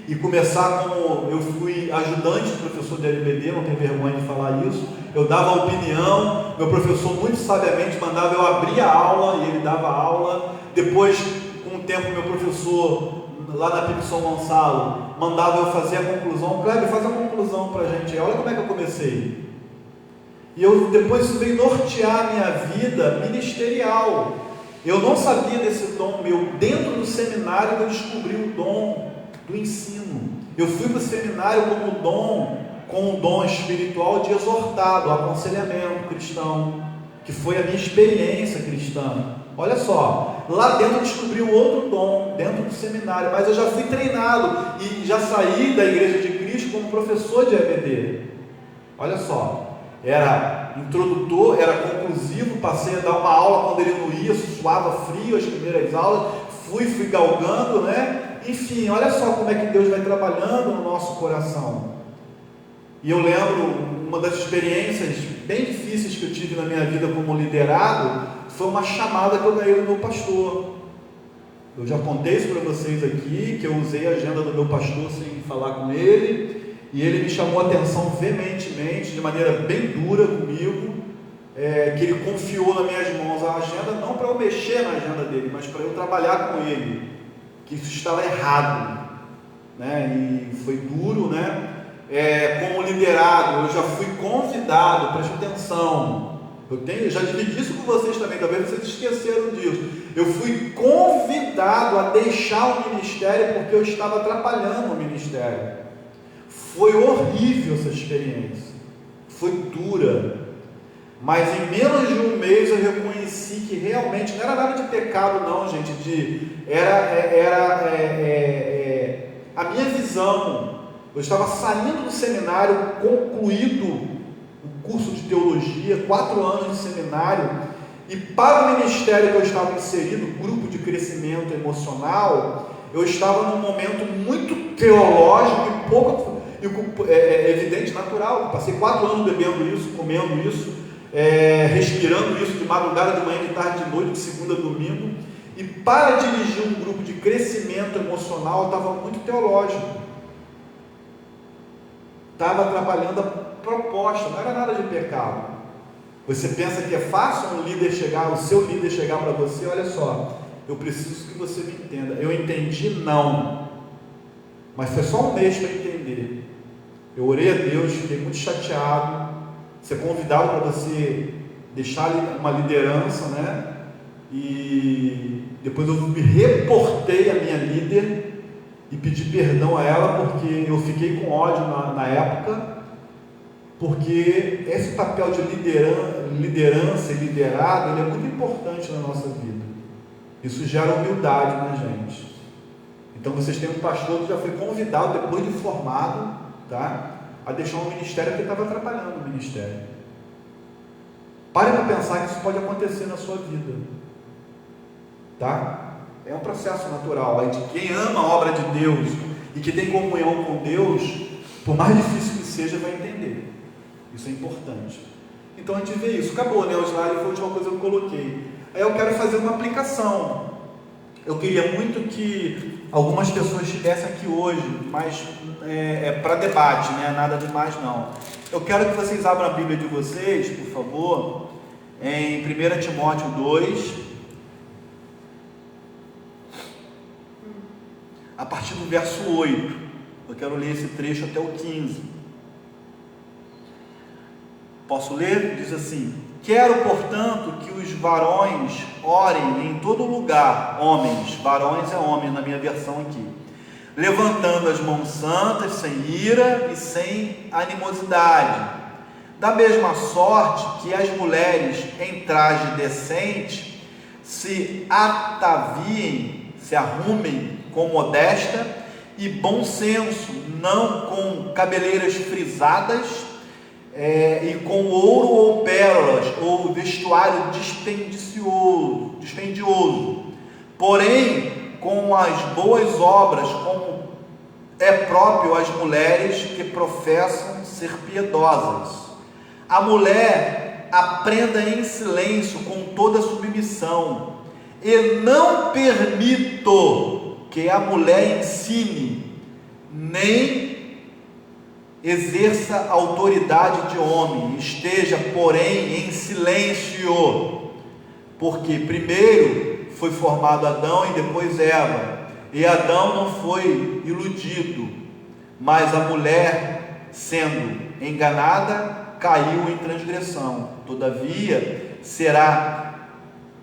e começar como eu fui ajudante do professor de LBD, não tenho vergonha de falar isso. Eu dava opinião, meu professor muito sabiamente mandava eu abrir a aula e ele dava aula. Depois, com o tempo, meu professor lá na PIB São Gonçalo mandava eu fazer a conclusão. Kleber, faz a conclusão para a gente. Olha como é que eu comecei. E depois isso veio nortear a minha vida ministerial. Eu não sabia desse dom meu. Dentro do seminário eu descobri o dom do ensino. Eu fui para o seminário com o dom espiritual de exortar, do aconselhamento cristão, que foi a minha experiência cristã. Olha só, lá dentro eu descobri um outro dom, dentro do seminário, mas eu já fui treinado e já saí da Igreja de Cristo como professor de EBD. Olha só, era introdutor, era conclusivo, passei a dar uma aula quando ele não ia, suava frio as primeiras aulas, fui galgando, né? Enfim, olha só como é que Deus vai trabalhando no nosso coração. E eu lembro uma das experiências bem difíceis que eu tive na minha vida como liderado, foi uma chamada que eu ganhei do meu pastor. Eu já contei isso para vocês aqui, que eu usei a agenda do meu pastor sem falar com ele, e ele me chamou a atenção veementemente, de maneira bem dura comigo, que ele confiou nas minhas mãos a agenda, não para eu mexer na agenda dele, mas para eu trabalhar com ele, que isso estava errado, né? E foi duro, né? Como liderado, eu já fui convidado, preste atenção, eu já dividi isso com vocês também, talvez vocês esqueceram disso. Eu fui convidado a deixar o ministério porque eu estava atrapalhando o ministério. Foi horrível essa experiência, foi dura, mas em menos de um mês eu reconheci que realmente não era nada de pecado não, gente, a minha visão. Eu estava saindo do seminário, concluído o curso de teologia, 4 anos de seminário, e para o ministério que eu estava inserido, grupo de crescimento emocional, eu estava num momento muito teológico e pouco evidente, natural. Eu passei 4 anos bebendo isso, comendo isso, respirando isso de madrugada, de manhã, de tarde, de noite, de segunda a domingo, e para dirigir um grupo de crescimento emocional, eu estava muito teológico. Estava atrapalhando a proposta, não era nada de pecado. Você pensa que é fácil o seu líder chegar para você, olha só, eu preciso que você me entenda. Eu entendi, não, mas foi só um mês para entender. Eu orei a Deus, fiquei muito chateado, ser convidado para você deixar uma liderança, né? E depois eu me reportei à minha líder e pedi perdão a ela, porque eu fiquei com ódio na época, porque esse papel de liderança e liderado, ele é muito importante na nossa vida. Isso gera humildade na gente. Então vocês têm um pastor que já foi convidado, depois de formado, tá, a deixar um ministério porque estava atrapalhando o ministério. Pare para pensar que isso pode acontecer na sua vida, tá? É um processo natural. Aí de quem ama a obra de Deus e que tem comunhão com Deus, por mais difícil que seja, vai entender. Isso é importante. Então a gente vê isso. Acabou, né? O slide foi a última coisa que eu coloquei. Aí eu quero fazer uma aplicação. Eu queria muito que algumas pessoas estivessem aqui hoje, mas para debate, né? Nada demais não. Eu quero que vocês abram a Bíblia de vocês, por favor, em 1 Timóteo 2, a partir do verso 8, eu quero ler esse trecho até o 15. Posso ler? Diz assim: quero, portanto, que os varões orem em todo lugar, homens, varões é homem na minha versão aqui, levantando as mãos santas, sem ira e sem animosidade, da mesma sorte que as mulheres em traje decente se ataviem, se arrumem com modéstia e bom senso, não com cabeleiras frisadas e com ouro ou pérolas ou vestuário dispendioso, porém com as boas obras, como é próprio às mulheres que professam ser piedosas. A mulher aprenda em silêncio com toda submissão, e não permito que a mulher ensine, nem exerça autoridade de homem, esteja, porém, em silêncio, porque primeiro foi formado Adão e depois Eva, e Adão não foi iludido, mas a mulher, sendo enganada, caiu em transgressão. Todavia, será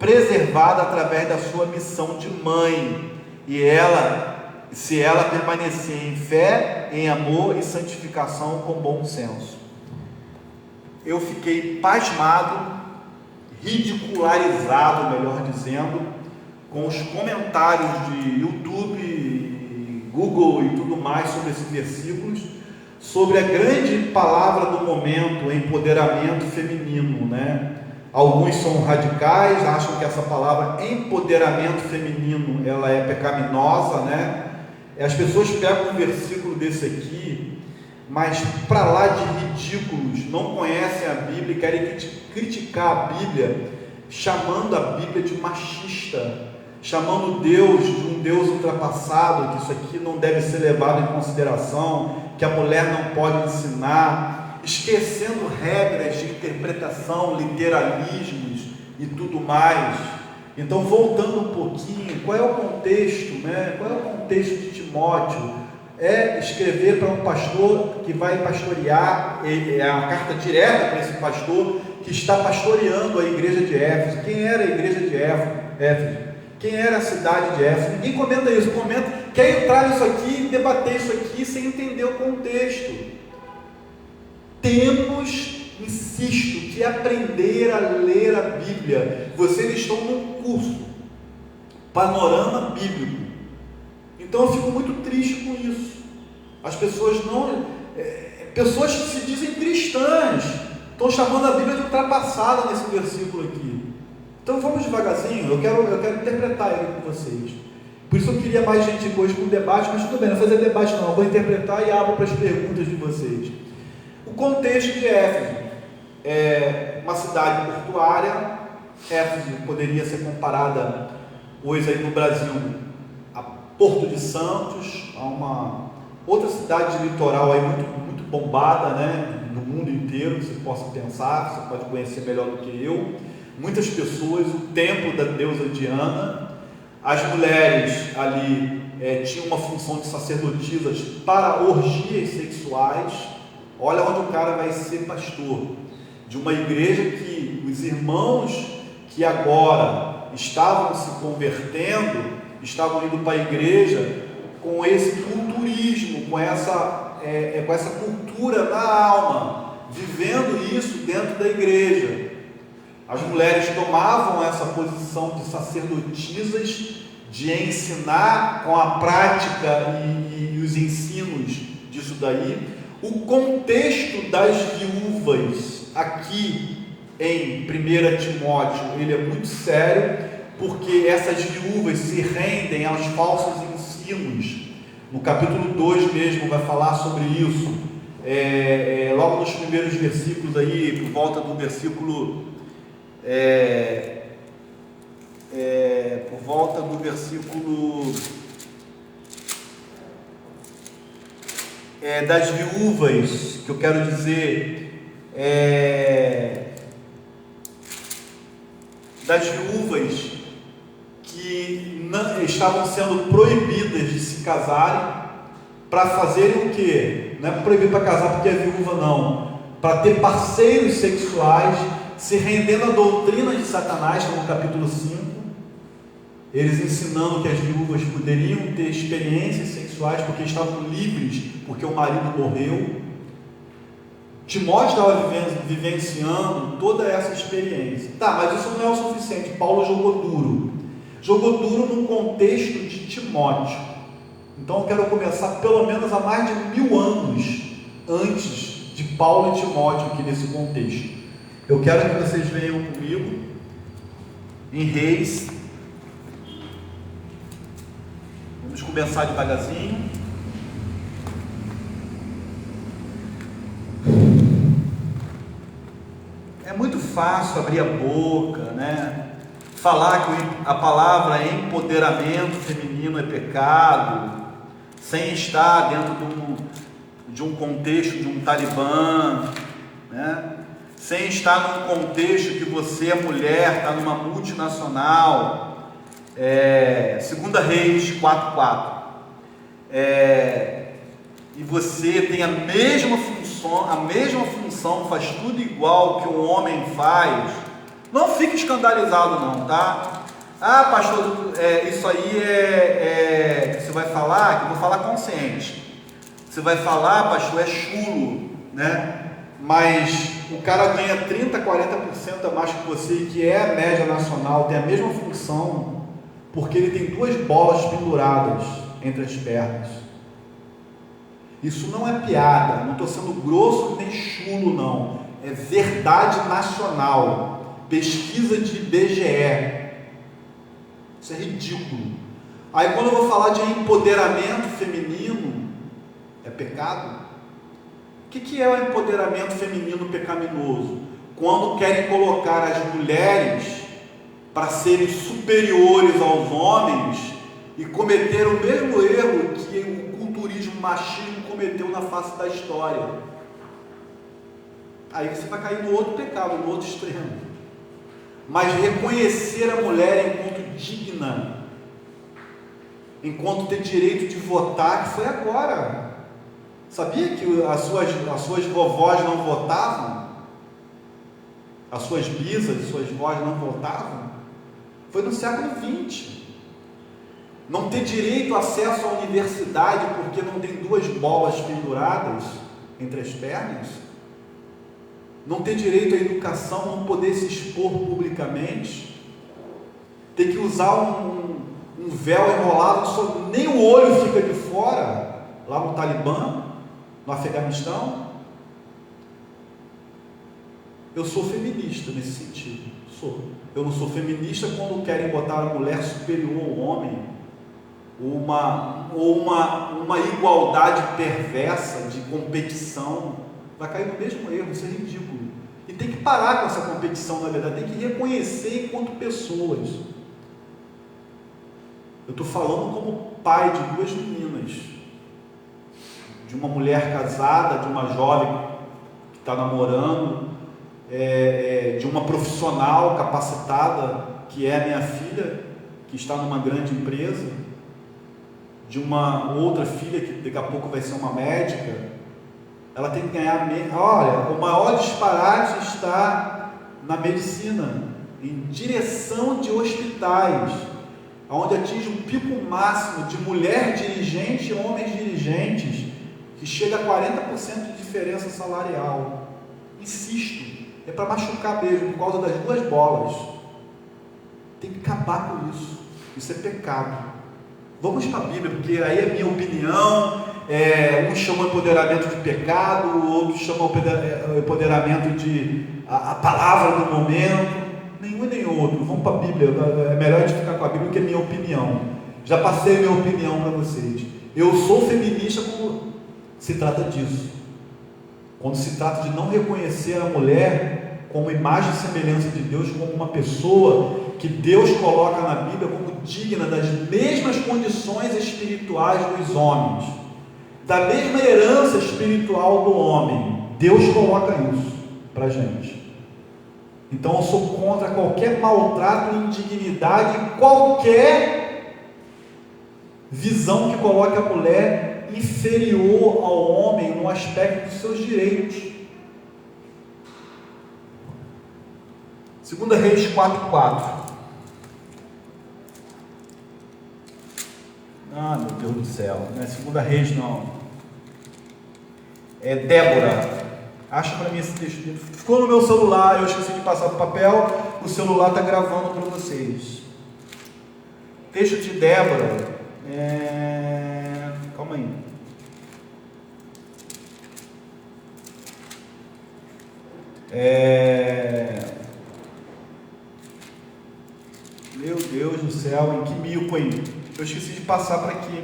preservada através da sua missão de mãe, e ela, se ela permanecer em fé, em amor e santificação com bom senso. Eu fiquei pasmado, ridicularizado, melhor dizendo, com os comentários de YouTube, Google e tudo mais sobre esses versículos, sobre a grande palavra do momento, empoderamento feminino, né? Alguns são radicais, acham que essa palavra empoderamento feminino, ela é pecaminosa, né? As pessoas pegam um versículo desse aqui, mas para lá de ridículos, não conhecem a Bíblia e querem criticar a Bíblia, chamando a Bíblia de machista, chamando Deus de um Deus ultrapassado, que isso aqui não deve ser levado em consideração, que a mulher não pode ensinar, esquecendo regras de interpretação, literalismos e tudo mais. Então, voltando um pouquinho, qual é o contexto, né? Qual é o contexto de Timóteo? É escrever para um pastor que vai pastorear, é uma carta direta para esse pastor que está pastoreando a igreja de Éfeso. Quem era a igreja de Éfeso? Quem era a cidade de Éfeso? Ninguém comenta isso, quer entrar nisso aqui, debater isso aqui sem entender o contexto. Temos, insisto, que aprender a ler a Bíblia. Vocês estão num curso, Panorama Bíblico. Então eu fico muito triste com isso. As pessoas não... pessoas que se dizem cristãs estão chamando a Bíblia de ultrapassada nesse versículo aqui. Então vamos devagarzinho, eu quero interpretar ele com vocês. Por isso eu queria mais gente hoje com debate, mas tudo bem, não vou fazer debate não, eu vou interpretar e abro para as perguntas de vocês. O contexto de Éfeso é uma cidade portuária. Éfeso poderia ser comparada hoje aí no Brasil a Porto de Santos, a uma outra cidade de litoral aí muito bombada, né, no mundo inteiro, que você possa pensar, você pode conhecer melhor do que eu. Muitas pessoas, o templo da deusa Diana, as mulheres ali tinham uma função de sacerdotisas para orgias sexuais. Olha onde o cara vai ser pastor, de uma igreja que os irmãos que agora estavam se convertendo, estavam indo para a igreja com esse culturismo, com essa cultura na alma, vivendo isso dentro da igreja. As mulheres tomavam essa posição de sacerdotisas, de ensinar com a prática e os ensinos disso daí. O contexto das viúvas aqui em 1 Timóteo, ele é muito sério, porque essas viúvas se rendem aos falsos ensinos. No capítulo 2 mesmo vai falar sobre isso, logo nos primeiros versículos aí, por volta do versículo das viúvas, que eu quero dizer, das viúvas que não, estavam sendo proibidas de se casarem, para fazerem o quê? Não é proibido para casar porque é viúva, não, para ter parceiros sexuais, se rendendo à doutrina de Satanás, como no capítulo 5, eles ensinando que as viúvas poderiam ter experiências sexuais porque estavam livres, porque o marido morreu. Timóteo estava vivenciando toda essa experiência. Tá, mas isso não é o suficiente. Paulo jogou duro num contexto de Timóteo. Então eu quero começar pelo menos há mais de 1000 anos antes de Paulo e Timóteo aqui nesse contexto. Eu quero que vocês venham comigo em Reis. Vamos começar devagarzinho. É muito fácil abrir a boca, né? Falar que a palavra empoderamento feminino é pecado, sem estar dentro de um contexto de um talibã, né? Sem estar num contexto que você é mulher, está numa multinacional. 2 Reis 4:4. E você tem a mesma função, faz tudo igual que um homem faz. Não fique escandalizado não, tá? Ah, pastor, isso aí você vai falar, que eu vou falar consciente. Você vai falar, pastor, é chulo, né? Mas o cara ganha 30%, 40% a mais que você, que é a média nacional, tem a mesma função, porque ele tem 2 bolas penduradas entre as pernas. Isso não é piada, não estou sendo grosso nem chulo não, é verdade nacional, pesquisa de IBGE. Isso é ridículo. Aí quando eu vou falar de empoderamento feminino, é pecado? que é o empoderamento feminino pecaminoso? Quando querem colocar as mulheres para serem superiores aos homens e cometer o mesmo erro que o culturismo, machismo cometeu na face da história. Aí você vai cair no outro pecado, no outro extremo. Mas reconhecer a mulher enquanto digna, enquanto ter direito de votar, que foi agora. Sabia que as suas vovós não votavam? As suas bisas, suas vós não votavam? Foi no século XX. Não ter direito a acesso à universidade porque não tem duas bolas penduradas entre as pernas? Não ter direito à educação, não poder se expor publicamente? Ter que usar um véu enrolado, nem o olho fica de fora, lá no Talibã, no Afeganistão? Eu sou feminista nesse sentido, eu não sou feminista quando querem botar a mulher superior ao homem, ou uma igualdade perversa de competição. Vai cair no mesmo erro, isso é ridículo. E tem que parar com essa competição, na verdade, tem que reconhecer enquanto pessoas. Eu estou falando como pai de duas meninas, de uma mulher casada, de uma jovem que está namorando, de uma profissional capacitada, que é a minha filha, que está numa grande empresa, de uma outra filha que daqui a pouco vai ser uma médica. Ela tem que ganhar. Olha, o maior disparate está na medicina, em direção de hospitais, onde atinge um pico máximo de mulher dirigente e homens dirigentes, que chega a 40% de diferença salarial. Insisto, é para machucar mesmo, por causa das duas bolas. Tem que acabar com isso. Isso é pecado. Vamos para a Bíblia, porque aí é minha opinião. Um chama empoderamento de pecado, outro chama empoderamento de a palavra do momento. Nenhum e nem outro. Vamos para a Bíblia. É melhor a gente ficar com a Bíblia, que é minha opinião. Já passei a minha opinião para vocês. Eu sou feminista quando se trata disso, quando se trata de não reconhecer a mulher como imagem e semelhança de Deus, como uma pessoa que Deus coloca na Bíblia como digna das mesmas condições espirituais dos homens, da mesma herança espiritual do homem. Deus coloca isso para a gente. Então eu sou contra qualquer maltrato, indignidade, qualquer visão que coloque a mulher inferior ao homem no aspecto dos seus direitos. 2 Reis 4:4. Ah, meu Deus do céu, não é 2 Reis não, é Débora. Acha para mim esse texto, ficou no meu celular, eu esqueci de passar para o papel, o celular está gravando para vocês. Texto de Débora, calma aí. Meu Deus do céu, em que mico aí? Eu esqueci de passar para aqui.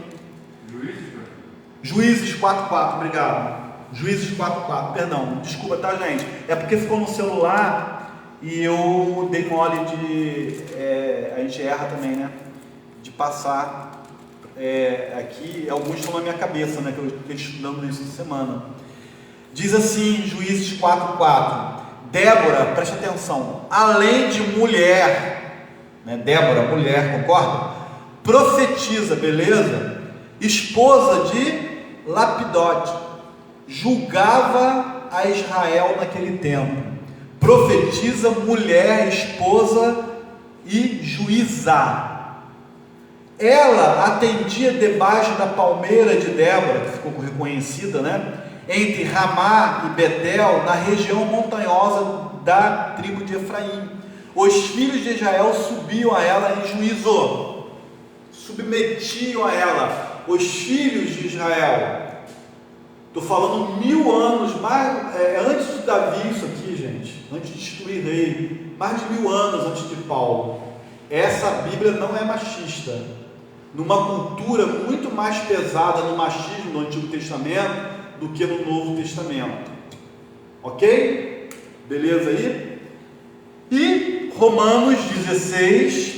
Juízes 4:4, obrigado. Juízes 4:4, perdão, desculpa, tá, gente? É porque ficou no celular e eu dei mole de. A gente erra também, né? De passar aqui, alguns estão na minha cabeça, né? Que eu estou estudando isso essa semana. Diz assim, Juízes 4:4. Débora, preste atenção, além de mulher, né? Débora, mulher, concorda? Profetiza, beleza? Esposa de Lapidote, julgava a Israel naquele tempo. Profetiza, mulher, esposa e juíza. Ela atendia debaixo da palmeira de Débora, que ficou reconhecida, né? Entre Ramá e Betel, na região montanhosa da tribo de Efraim. Os filhos de Israel subiam a ela em juízo, submetiam a ela. Os filhos de Israel, estou falando 1000 anos, antes de Davi, isso aqui, gente, antes de destruir rei, mais de 1000 anos antes de Paulo. Essa Bíblia não é machista. Numa cultura muito mais pesada no machismo do Antigo Testamento, do que no Novo Testamento. Ok? Beleza aí? E Romanos 16,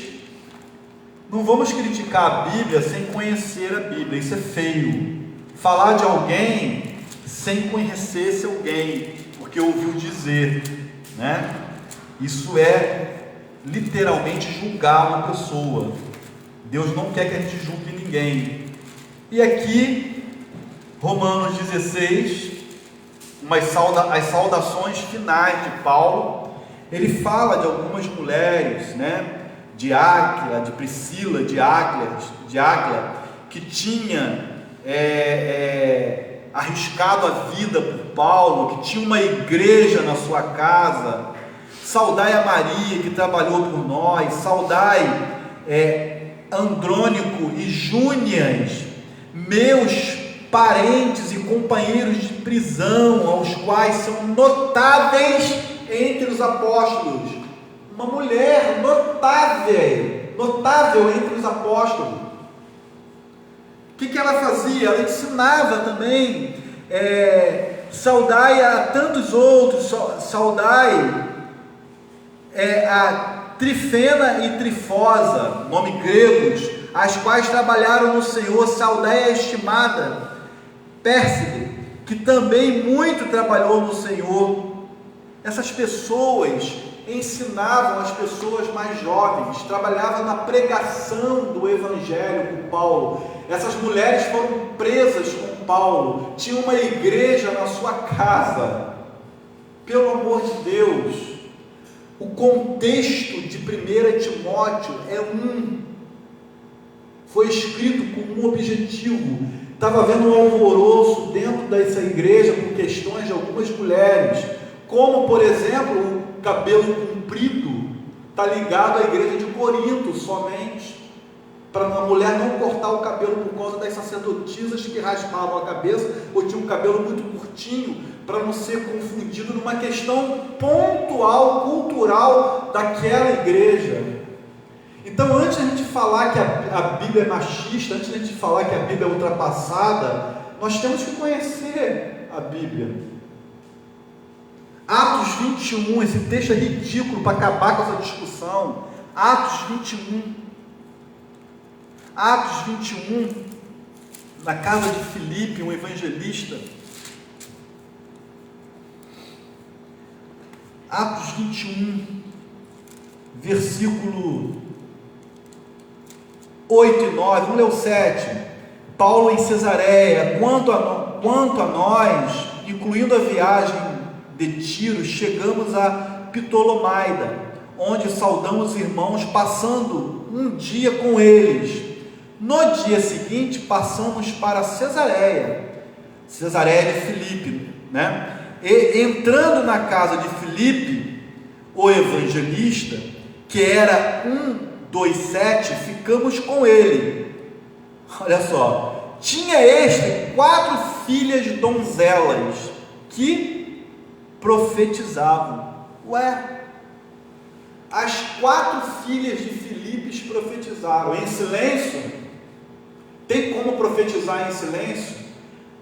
não vamos criticar a Bíblia sem conhecer a Bíblia, isso é feio. Falar de alguém sem conhecer esse alguém, porque ouviu dizer, né? Isso é literalmente julgar uma pessoa. Deus não quer que a gente julgue ninguém. E aqui, Romanos 16, as saudações finais de Paulo, ele fala de algumas mulheres, né? De Áquila, de Priscila, de Áquila, que tinha arriscado a vida por Paulo, que tinha uma igreja na sua casa. Saudai a Maria, que trabalhou por nós. Saudai Andrônico e Júnias, meus parentes e companheiros de prisão, aos quais são notáveis entre os apóstolos. Uma mulher notável entre os apóstolos. O que ela fazia? Ela ensinava também. Saudai a tantos outros, saudai a Trifena e Trifosa, nome gregos, as quais trabalharam no Senhor. Saudai a estimada Pérside, que também muito trabalhou no Senhor. Essas pessoas ensinavam as pessoas mais jovens, trabalhavam na pregação do Evangelho com Paulo. Essas mulheres foram presas com Paulo, tinham uma igreja na sua casa. Pelo amor de Deus, o contexto de 1 Timóteo foi escrito com um objetivo. Estava havendo um alvoroço dentro dessa igreja por questões de algumas mulheres, como por exemplo o cabelo comprido está ligado à igreja de Corinto somente, para uma mulher não cortar o cabelo por causa das sacerdotisas que raspavam a cabeça ou tinham um cabelo muito curtinho, para não ser confundido numa questão pontual, cultural daquela igreja. Então, antes de a gente falar que a Bíblia é machista, antes de a gente falar que a Bíblia é ultrapassada, nós temos que conhecer a Bíblia. Atos 21, esse texto é ridículo para acabar com essa discussão. Atos 21, na casa de Filipe, um evangelista. Atos 21, versículo 8 e 9, vamos ler o 7. Paulo em Cesareia, quanto a nós, incluindo a viagem de Tiro, chegamos a Ptolomaida, onde saudamos os irmãos, passando um dia com eles. No dia seguinte, passamos para Cesareia de Filipe, né? E entrando na casa de Filipe, o evangelista, que era 127, ficamos com ele. Olha só, tinha este 4 filhas donzelas que profetizavam. As 4 filhas de Filipe profetizaram em silêncio. Tem como profetizar em silêncio?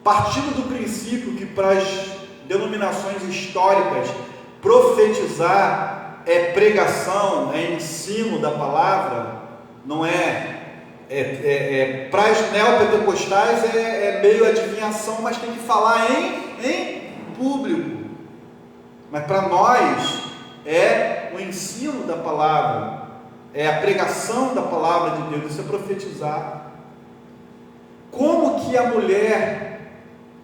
Partindo do princípio que para as denominações históricas, profetizar é pregação, é ensino da palavra, não para as neopentecostais é meio adivinhação, mas tem que falar em público. Mas para nós é o ensino da palavra, é a pregação da palavra de Deus, isso é profetizar. Como que a mulher,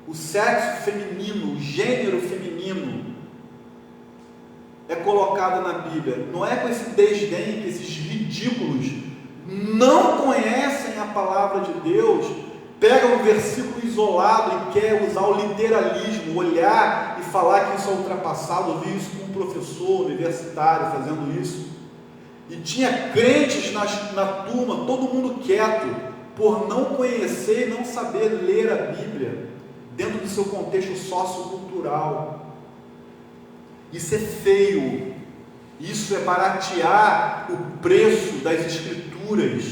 o sexo feminino, o gênero feminino é colocado na Bíblia? Não é com esse desdém que esses ridículos não conhecem a palavra de Deus, pegam um versículo isolado e quer usar o literalismo, olhar e falar que isso é ultrapassado. Eu vi isso com um professor universitário fazendo isso, e tinha crentes na turma, todo mundo quieto, por não conhecer e não saber ler a Bíblia dentro do seu contexto sociocultural. Isso é feio, isso é baratear o preço das Escrituras,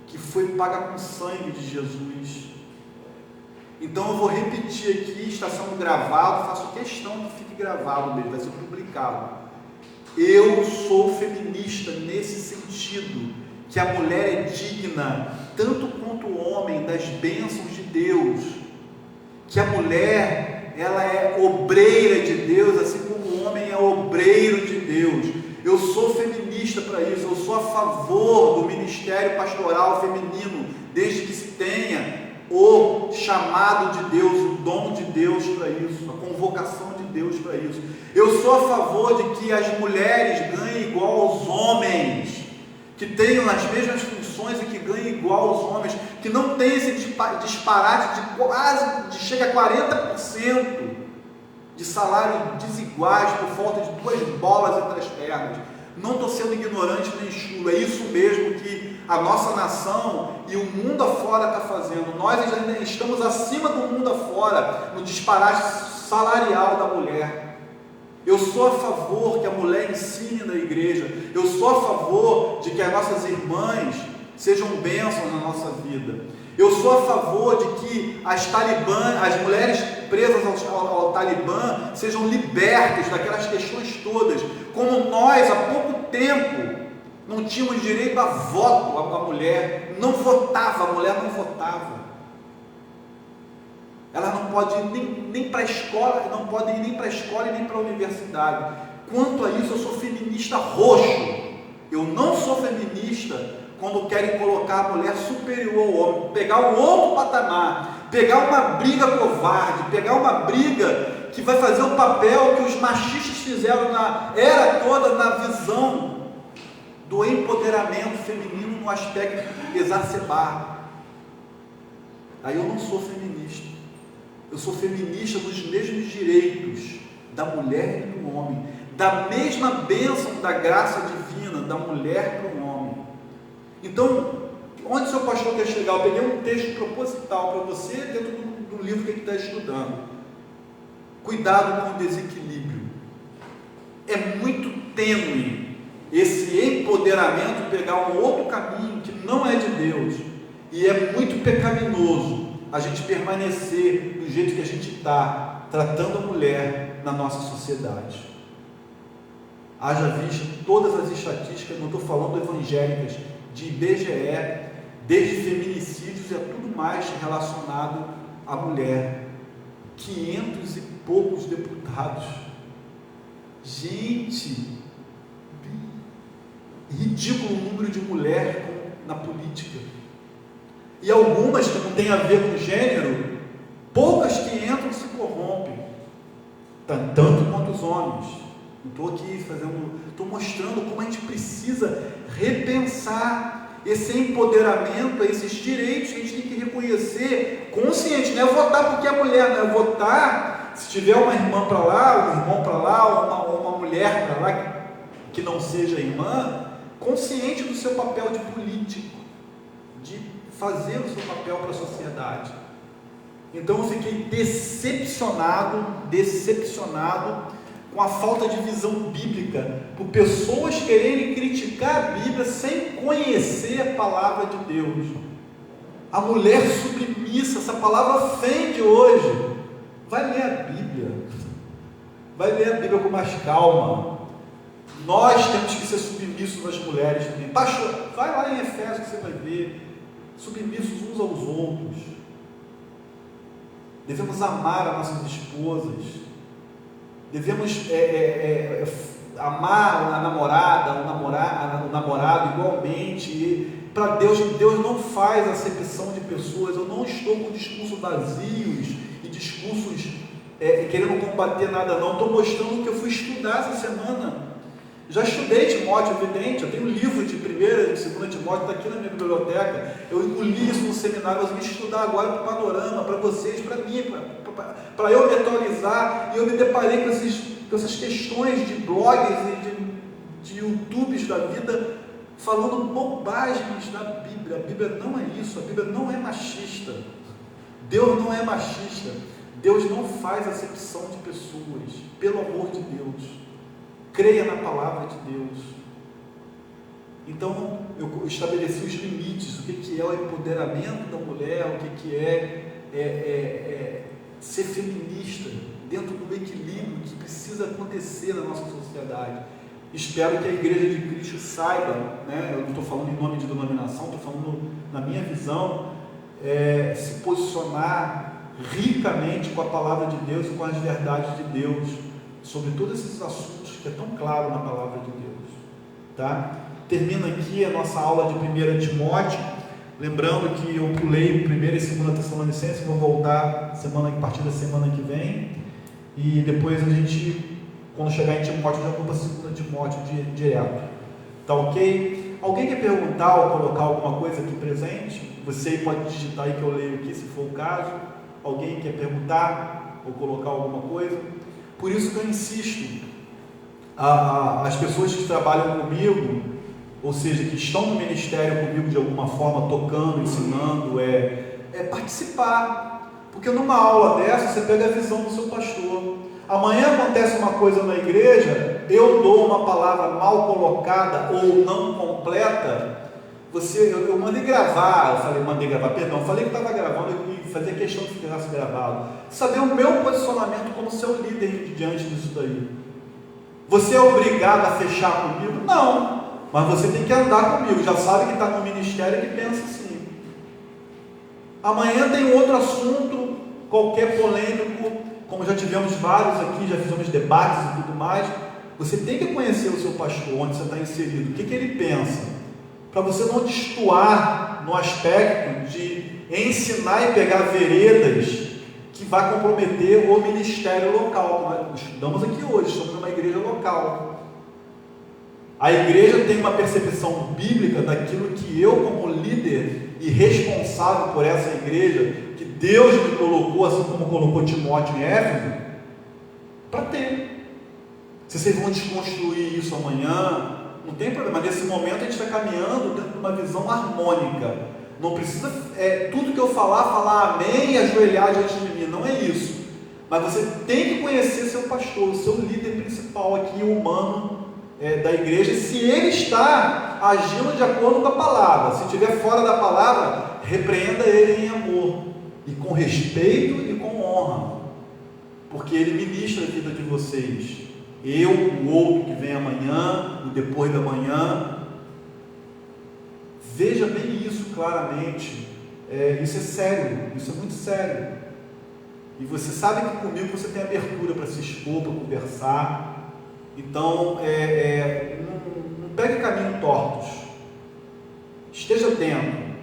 que foi paga com sangue de Jesus. Então eu vou repetir aqui, está sendo gravado, faço questão que fique gravado mesmo, vai ser publicado. Eu sou feminista nesse sentido, que a mulher é digna, tanto quanto o homem, das bênçãos de Deus, que a mulher, ela é obreira de Deus, assim como o homem é obreiro de Deus. Eu sou feminista para isso, eu sou a favor do ministério pastoral feminino, desde que se tenha o chamado de Deus, o dom de Deus para isso, a convocação de Deus para isso. Eu sou a favor de que as mulheres ganhem igual aos homens, que tenham as mesmas funções e que ganhem igual aos homens, que não tenha esse disparate de quase, chega a 40% de salário desiguais por falta de 2 bolas entre as pernas. Não estou sendo ignorante nem chulo, é isso mesmo que a nossa nação e o mundo afora está fazendo. Nós ainda estamos acima do mundo afora no disparate salarial da mulher. Eu sou a favor que a mulher ensine na igreja, eu sou a favor de que as nossas irmãs sejam bênçãos na nossa vida. Eu sou a favor de que as mulheres presas ao Talibã sejam libertas daquelas questões todas, como nós há pouco tempo não tínhamos direito a voto, a mulher não votava, a mulher não votava. Ela não pode ir nem para a escola, não pode ir nem para a escola e nem para a universidade. Quanto a isso, eu sou feminista roxo. Eu não sou feminista quando querem colocar a mulher superior ao homem, pegar um outro patamar, pegar uma briga covarde, pegar uma briga que vai fazer o papel que os machistas fizeram na era toda, na visão do empoderamento feminino no aspecto exacerbado. Aí eu não sou feminista. Eu sou feminista dos mesmos direitos da mulher e do homem, da mesma bênção da graça divina da mulher para o homem. Então, onde o seu pastor quer chegar? Eu peguei um texto proposital para você dentro do livro que ele está estudando. Cuidado com o desequilíbrio. É muito tênue esse empoderamento pegar um outro caminho que não é de Deus, e é muito pecaminoso a gente permanecer do jeito que a gente está tratando a mulher na nossa sociedade. Haja vista todas as estatísticas, não estou falando evangélicas, de IBGE, desde feminicídios e a tudo mais relacionado à mulher. 500 e poucos deputados. Gente, ridículo o número de mulheres na política. E algumas que não têm a ver com gênero, poucas que entram se corrompem, tanto quanto os homens. Estou aqui estou mostrando como a gente precisa repensar esse empoderamento, esses direitos que a gente tem que reconhecer consciente. Não é votar porque é mulher, não é votar se tiver uma irmã para lá, um irmão para lá, ou uma mulher para lá que não seja irmã, consciente do seu papel de político, de fazer o seu papel para a sociedade. Então eu fiquei decepcionado com a falta de visão bíblica, por pessoas quererem criticar a Bíblia sem conhecer a palavra de Deus. A mulher submissa, essa palavra ofende hoje. Vai ler a Bíblia, vai ler a Bíblia com mais calma. Nós temos que ser submissos às mulheres também. Pastor, vai lá em Efésios que você vai ver, submissos uns aos outros. Devemos amar as nossas esposas. Devemos amar a namorada, o namorado igualmente. E para Deus não faz acepção de pessoas. Eu não estou com discursos vazios e discursos querendo combater nada, não. Estou mostrando o que eu fui estudar essa semana. Já estudei Timóteo, evidente. Eu tenho um livro de 1ª e 2ª Timóteo, está aqui na minha biblioteca. Eu li isso no seminário, mas eu vim estudar agora para o panorama, para vocês, para mim, para eu me atualizar. E eu me deparei com essas questões de blogs e de YouTubes da vida, falando bobagens da Bíblia. A Bíblia não é isso, a Bíblia não é machista. Deus não é machista. Deus não faz acepção de pessoas, pelo amor de Deus. Creia na palavra de Deus. Então eu estabeleci os limites, o que é o empoderamento da mulher, o que é ser feminista dentro do equilíbrio que precisa acontecer na nossa sociedade. Espero que a Igreja de Cristo saiba, né? Eu não estou falando em nome de denominação, estou falando na minha visão, se posicionar ricamente com a palavra de Deus e com as verdades de Deus sobre todos esses assuntos que é tão claro na palavra de Deus, tá? Termina aqui a nossa aula de 1 Timóteo, lembrando que eu pulei 1 e 2 Tessalonicenses, vou voltar a partir da semana que vem, e depois a gente, quando chegar em Timóteo, já vou para 2 Timóteo direto, tá ok? Alguém quer perguntar ou colocar alguma coisa aqui presente? Você pode digitar aí que eu leio aqui, se for o caso. Alguém quer perguntar ou colocar alguma coisa? Por isso que eu insisto, as pessoas que trabalham comigo, ou seja, que estão no ministério comigo de alguma forma, tocando, ensinando, participar, porque numa aula dessa você pega a visão do seu pastor. Amanhã acontece uma coisa na igreja, eu dou uma palavra mal colocada ou não completa, eu mandei gravar, eu falei que estava gravando e fazia questão que ficasse gravado. Saber o meu posicionamento como seu líder diante disso daí. Você é obrigado a fechar comigo? Não, mas você tem que andar comigo, já sabe que está no ministério que pensa assim. Amanhã tem outro assunto, qualquer polêmico, como já tivemos vários aqui, já fizemos debates e tudo mais. Você tem que conhecer o seu pastor, onde você está inserido, o que ele pensa, para você não destoar no aspecto de ensinar e pegar veredas que vai comprometer o ministério local. Nós estudamos aqui hoje, estamos numa igreja local. A igreja tem uma percepção bíblica daquilo que eu, como líder e responsável por essa igreja, que Deus me colocou, assim como colocou Timóteo em Éfeso, para ter. Se vocês vão desconstruir isso amanhã, não tem problema. Nesse momento a gente está caminhando dentro de uma visão harmônica. Não precisa, tudo que eu falar amém e ajoelhar diante de mim, não é isso. Mas você tem que conhecer seu pastor, o seu líder principal aqui, humano, da igreja, se ele está agindo de acordo com a palavra. Se estiver fora da palavra, repreenda ele em amor, e com respeito e com honra, porque ele ministra a vida de vocês. Eu, o outro que vem amanhã, o depois da manhã. Veja bem isso claramente. Isso é sério, isso é muito sério. E você sabe que comigo você tem abertura para se expor, para conversar. Então, não pegue caminhos tortos. Esteja atento.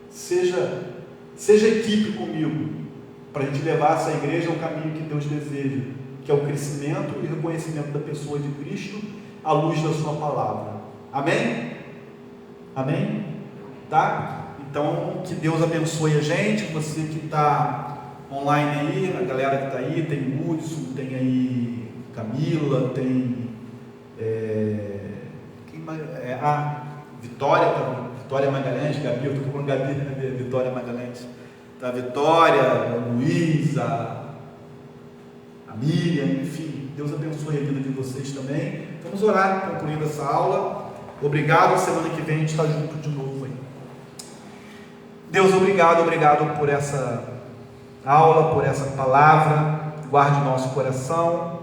Seja equipe comigo, para a gente levar essa igreja ao caminho que Deus deseja, que é o crescimento e reconhecimento da pessoa de Cristo à luz da sua palavra. Amém? Amém? Tá? Então, que Deus abençoe a gente, você que está online aí, a galera que está aí, tem Hudson, tem aí Camila, tem quem mais? Vitória Magalhães, Gabi, eu estou com Gabi, Vitória Magalhães, tá? Vitória, Luísa, a Miriam, enfim, Deus abençoe a vida de vocês também. Vamos orar, concluindo essa aula. Obrigado, semana que vem a gente está junto de novo aí. Deus, obrigado por essa aula, por essa palavra. Guarde nosso coração,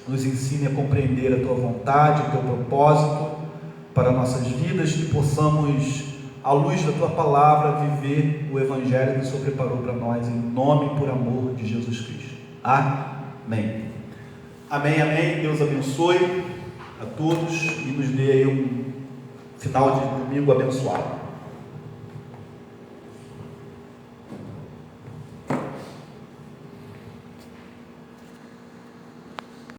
nos ensine a compreender a Tua vontade, o Teu propósito para nossas vidas, que possamos, à luz da Tua palavra, viver o Evangelho que o Senhor preparou para nós, em nome e por amor de Jesus Cristo. Amém. Amém, amém. Deus abençoe a todos e nos dê aí um final de domingo abençoado.